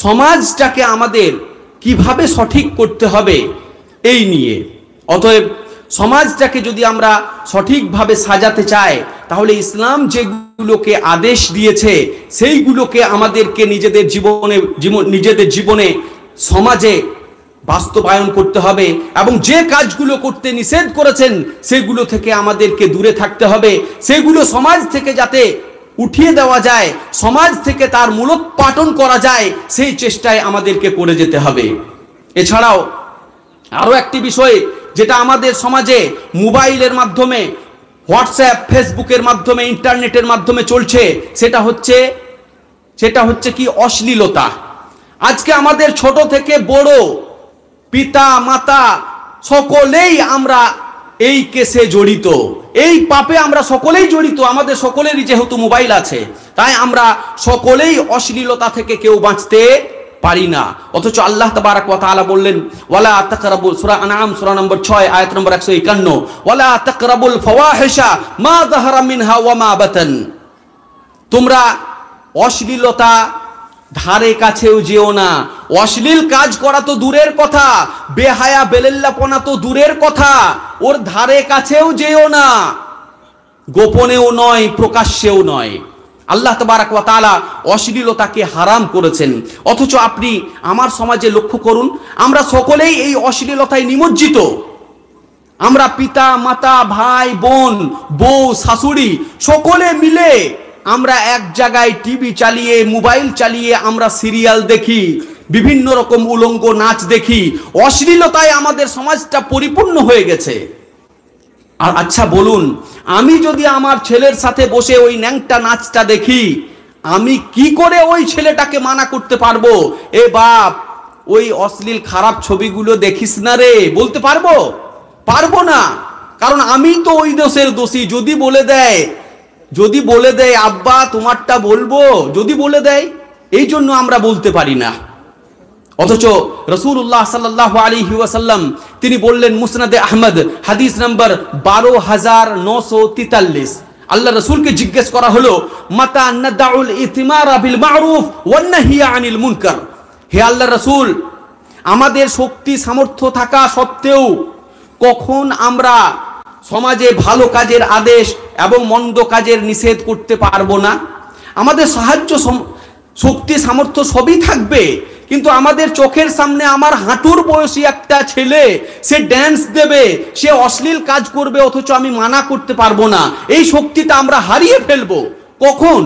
সমাজটাকে আমাদের কিভাবে সঠিক করতে হবে এই নিয়ে। অতএব সমাজটাকে যদি আমরা সঠিকভাবে সাজাতে চাই তাহলে ইসলাম যেগুলোকে আদেশ দিয়েছে সেইগুলোকে আমাদেরকে নিজেদের জীবনে সমাজে বাস্তবায়ন করতে হবে, এবং যে কাজগুলো করতে নিষেধ করেছেন সেগুলো থেকে আমাদেরকে দূরে থাকতে হবে। সেগুলো সমাজ থেকে যাতে উঠিয়ে দেওয়া যায়, সমাজ থেকে তার মূলোৎপাটন করা যায়, সেই চেষ্টায় আমাদেরকে করে যেতে হবে। এছাড়াও আরও একটি বিষয় যেটা আমাদের সমাজে মোবাইলের মাধ্যমে, হোয়াটসঅ্যাপ, ফেসবুকের মাধ্যমে, ইন্টারনেটের মাধ্যমে চলছে, সেটা হচ্ছে কি অশ্লীলতা। আজকে আমাদের ছোট থেকে বড়, পিতা মাতা সকলেই আমরা এই কেসে জড়িত, এই পাপে আমরা সকলেই জড়িত। আমাদের সকলেরই যেহেতু মোবাইল আছে, তাই আমরা সকলেই অশ্লীলতা থেকে কেউ বাঁচতে পারি না। অথচ আল্লাহ তাবারাক ওয়া তাআলা বললেন, ওয়ালা তাকরাবু, সূরা আনআম সূরা নম্বর 6 আয়াত নম্বর 151, ওয়ালা তাকরাবুল ফাওয়াহিশা মা যাহারা মিনহা ওয়া মা বাতান। তোমরা অশ্লীলতা ধারে কাছেও যেও না। অশ্লীল কাজ করা তো দূরের কথা, বেহায়া বেলেল্লাপনা তো দূরের কথা, ওর ধারে কাছেও যেও না, গোপনেও নয় প্রকাশ্যেও নয়। আল্লাহ তাবারাক ওয়া তাআলা অশ্লীলতাকে হারাম করেছেন। অথচ আপনি আমার সমাজে লক্ষ্য করুন, আমরা সকলেই এই অশ্লীলতায় নিমজ্জিত। আমরা পিতা মাতা, ভাই বোন, বউ শাশুড়ি সকলে মিলে আমরা এক জায়গায় টিভি চালিয়ে, মোবাইল চালিয়ে আমরা সিরিয়াল দেখি, বিভিন্ন রকম উলঙ্গ নাচ দেখি। অশ্লীলতায় আমাদের সমাজটা পরিপূর্ণ হয়ে গেছে। আর আচ্ছা বলুন, আমি যদি আমার ছেলের সাথে বসে ওই ন্যাংটা নাচটা দেখি, আমি কি করে ওই ছেলেটাকে মানা করতে পারবো, এ বাপ ওই অশ্লীল খারাপ ছবিগুলো দেখিস না রে, বলতে পারবো? পারবো না, কারণ আমি তো ওই দোষের দোষী। যদি বলে দেয় আব্বা তোমারটা বলবো, যদি বলে দেয়, এই জন্য আমরা বলতে পারি না। অথচ রাসূলুল্লাহ সাল্লাল্লাহু আলাইহি ওয়াসাল্লাম তিনি বললেন, মুসনাদে আহমদ হাদিস নাম্বার 12943, আল্লাহ রাসূলকে জিজ্ঞেস করা হলো, মাতা নাদাউল ইতিমারা বিল মারুফ ওয়ান নাহিয়া আনিল মুনকার। হে আল্লাহ রাসূল, আমাদের শক্তি সামর্থ্য থাকা সত্ত্বেও কখন আমরা সমাজে ভালো কাজের আদেশ এবং মন্দ কাজের নিষেধ করতে পারবো না? আমাদের সাহায্য শক্তি সামর্থ্য সবই থাকবে, কিন্তু আমাদের চোখের সামনে আমার হাঁটুর বয়সী একটা ছেলে সে ড্যান্স দেবে, সে অশ্লীল কাজ করবে, অথচ আমি মানা করতে পারবো না। এই শক্তিটা আমরা হারিয়ে ফেলবো কখন?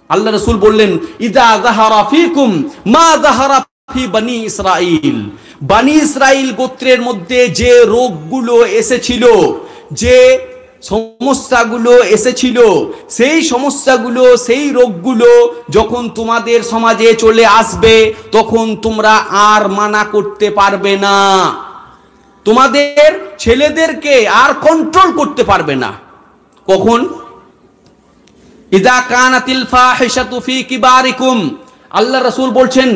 আল্লাহ রাসূল বললেন, ইযা যাহারা ফীকুম মা যাহারা ফি বনি ইসরাঈল। বনি ইসরাঈল গোত্রের মধ্যে যে রোগগুলো এসেছিল, যে সমস্যাগুলো এসেছিল, সেই সমস্যাগুলো, সেই রোগগুলো যখন তোমাদের সমাজে চলে আসবে তখন তোমরা আর মানা করতে পারবে না, তোমাদের ছেলেদেরকে আর কন্ট্রোল করতে পারবে না। কখন? ইযা কানাতিল ফাহিশাতু ফি কিবারিকুম। আল্লাহ রাসূল বলছেন,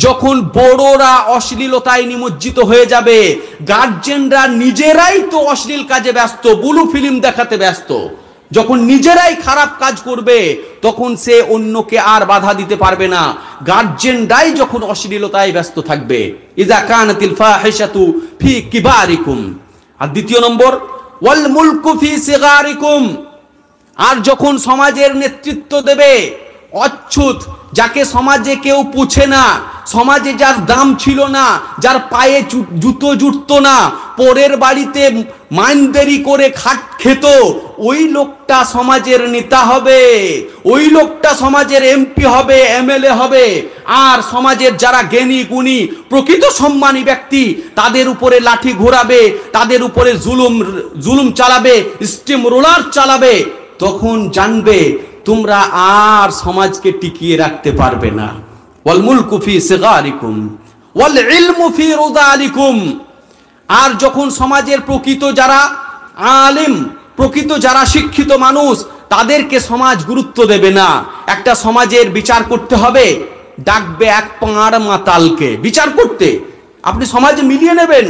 যখন বড়রা অশ্লীলতায় নিমজ্জিত হয়ে যাবে, গার্জেনরা নিজেরাই তো অশ্লীল কাজে ব্যস্ত, বুলু ফিল্ম দেখাতে ব্যস্ত, যখন নিজেরাই খারাপ কাজ করবে তখন সে অন্যকে আর বাধা দিতে পারবে না। গার্জেনরাই যখন অশ্লীলতায় ব্যস্ত থাকবে, ইযা কানাতিল ফাহিশাতু ফি কিবারিকুম। আর দ্বিতীয় নম্বর, ওয়াল মুলকু ফি সিগারিকুম। আর যখন সমাজের নেতৃত্ব দেবে অচ্ছুত, যাকে সমাজে কেউ পুছে না, সমাজে যার দাম ছিল না, যার পায়ে জুতো জুটতো না, পরের বাড়িতে মাইনদেরি করে খাট খেত, ওই লোকটা সমাজের নেতা হবে, ওই লোকটা সমাজের এমপি হবে, এমএলএ হবে। আর সমাজের যারা জ্ঞানী গুণী প্রকৃত সম্মানী ব্যক্তি, তাদের উপরে লাঠি ঘোরাবে, তাদের উপরে জুলুম চালাবে, স্টিম রোলার চালাবে। তখন জানবে তোমরা আর সমাজকে টিকিয়ে রাখতে পারবে না। ওয়াল মুলকু ফি সিগারিকুম ওয়াল ইলমু ফি রুদালিকুম। আর যখন সমাজের প্রকৃত যারা আলেম, প্রকৃত যারা শিক্ষিত মানুষ, তাদেরকে সমাজ গুরুত্ব দেবে না। একটা সমাজের বিচার করতে হবে, ডাকবে এক পাঁড় মাতালকে বিচার করতে। আপনি সমাজে মিলিয়ে নেবেন,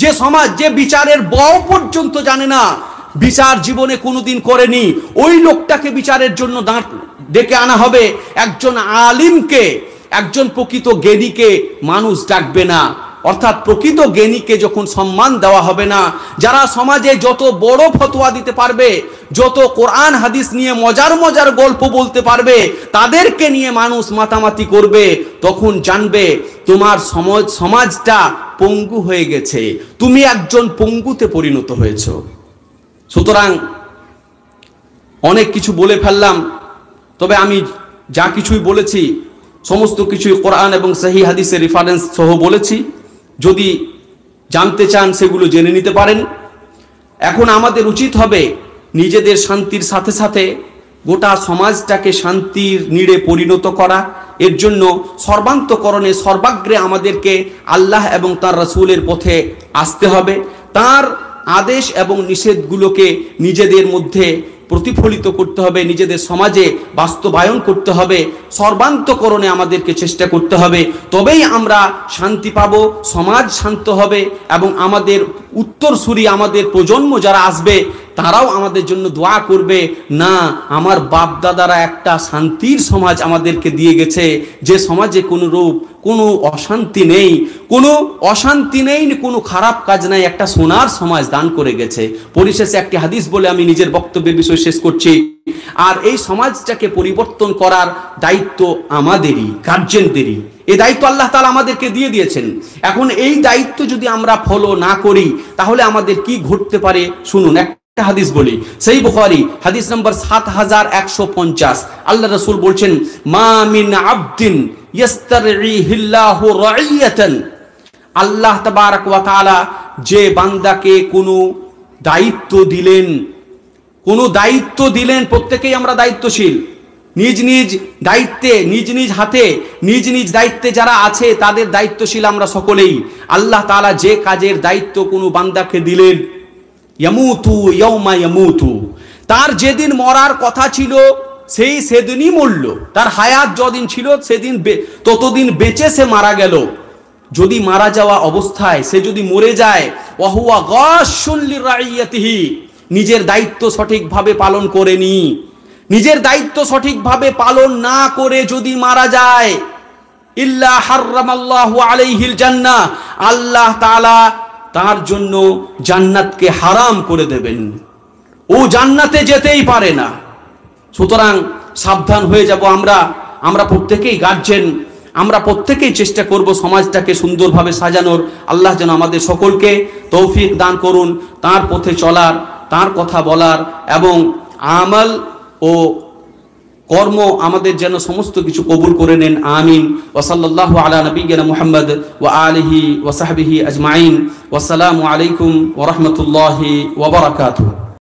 যে সমাজ যে বিচারের ব পর্যন্ত জানে না, বিচার জীবনে কোনোদিন করেনি, ওই লোকটাকে বিচারের জন্য ডেকে আনা হবে। একজন আলিমকে, একজন প্রকৃত জ্ঞানীকে মানুষ ডাকবে না। অর্থাৎ প্রকৃত জ্ঞানীকে যখন সম্মান দেওয়া হবে না, যারা সমাজে যত বড় ফতোয়া দিতে পারবে, যত কোরআন হাদিস নিয়ে মজার মজার গল্প বলতে পারবে, তাদেরকে নিয়ে মানুষ মাতামাতি করবে, তখন জানবে তোমার সমাজটা পঙ্গু হয়ে গেছে, তুমি একজন পঙ্গুতে পরিণত হয়েছ। সুতরাং অনেক কিছু বলে ফেললাম, তবে আমি যা কিছুই বলেছি সমস্ত কিছুই কোরআন এবং সহিহ হাদিসের রেফারেন্স সহ বলেছি। যদি জানতে চান সেগুলো জেনে নিতে পারেন। এখন আমাদের উচিত হবে নিজেদের শান্তির সাথে সাথে গোটা সমাজটাকে শান্তির নীড়ে পরিণত করা। এর জন্য সর্বান্তকরণে সর্বাগ্রে আমাদেরকে আল্লাহ এবং তার রাসূলের পথে আসতে হবে। তার আদেশ এবং নিষেধগুলোকে নিজেদের মধ্যে প্রতিফলিত করতে হবে, নিজেদের সমাজে বাস্তবায়ন করতে হবে। সর্বান্তকরণে আমাদেরকে চেষ্টা করতে হবে, তবেই আমরা শান্তি পাব, সমাজ শান্ত হবে এবং আমাদের উত্তরসূরি আমাদের প্রজন্ম যারা আসবে তারাও আমাদের জন্য দোয়া করবে, না আমার বাপ দাদারা একটা শান্তির সমাজ আমাদেরকে দিয়ে গেছে, যে সমাজে কোনো অশান্তি নেই, কোনো খারাপ কাজ নাই, একটা সোনার সমাজ দান করে গেছে। পরিশেষে একটি হাদিস বলে আমি নিজের বক্তব্যের বিষয় শেষ করছি। আর এই সমাজটাকে পরিবর্তন করার দায়িত্ব আমাদেরই, গার্জেনদেরই। এই দায়িত্ব আল্লাহ তাআলা আমাদেরকে দিয়ে দিয়েছেন। এখন এই দায়িত্ব যদি আমরা ফলো না করি তাহলে আমাদের কি ঘটতে পারে শুনুন। একটা হাদিস বলি, সহিহ বুখারী হাদিস নম্বর 7150। আল্লাহ রাসূল বলছেন, মা মিন আবদিন ইস্তারঈহিল্লাহু রাইয়াতান। আল্লাহ তাবারক ওয়া তাআলা যে বান্দাকে কোনো দায়িত্ব দিলেন, প্রত্যেকেই আমরা দায়িত্বশীল, নিজ নিজ দায়িত্বে, নিজ নিজ হাতে, নিজ নিজ দায়িত্বে যারা আছে তাদের দায়িত্বশীল আমরা সকলেই। আল্লাহ তাআলা যে কাজের দায়িত্ব কোনো বান্দাকে দিলেন, ইয়ামুতু ইয়াউমা ইয়ামুতু, তার যেদিন মরার কথা ছিল সেদিনই মরল। তার হায়াত যতদিন ছিল সেদিন ততদিন বেঁচে সে মারা গেল। যদি মারা যাওয়া অবস্থায় সে যদি মরে যায়, ওয়াহুয়া গাশুন লিরাইয়াতিহি, নিজের দায়িত্ব সঠিকভাবে পালন করেনি, নিজের দায়িত্ব সঠিকভাবে পালন না করে যদি মারা যায়, ইল্লা হাররামাল্লাহু আলাইহিল জান্নাহ, আল্লাহ তাআলা তার জন্য জান্নাতকে হারাম করে দেবেন, ও জান্নাতে যেতেই পারে না। সুতরাং সাবধান হয়ে যাব আমরা প্রত্যেকেই গার্জেন, আমরা প্রত্যেকেই চেষ্টা করব সমাজটাকে সুন্দরভাবে সাজানোর। আল্লাহ যেন আমাদের সকলকে তৌফিক দান করুন তার পথে চলার, তার কথা বলার এবং আমল ও কর্ম আমাদের যেন সমস্ত কিছু কবুল করে নেন। আমিন। ওয়া সাল্লাল্লাহু আলা নবিয়্যিনা মুহাম্মদ ওয়া আলিহি ওয়া সাহবিহি আজমাইন। ওয়াসসালামু আলাইকুম ওয়া রাহমাতুল্লাহি ওয়া বারাকাতুহু।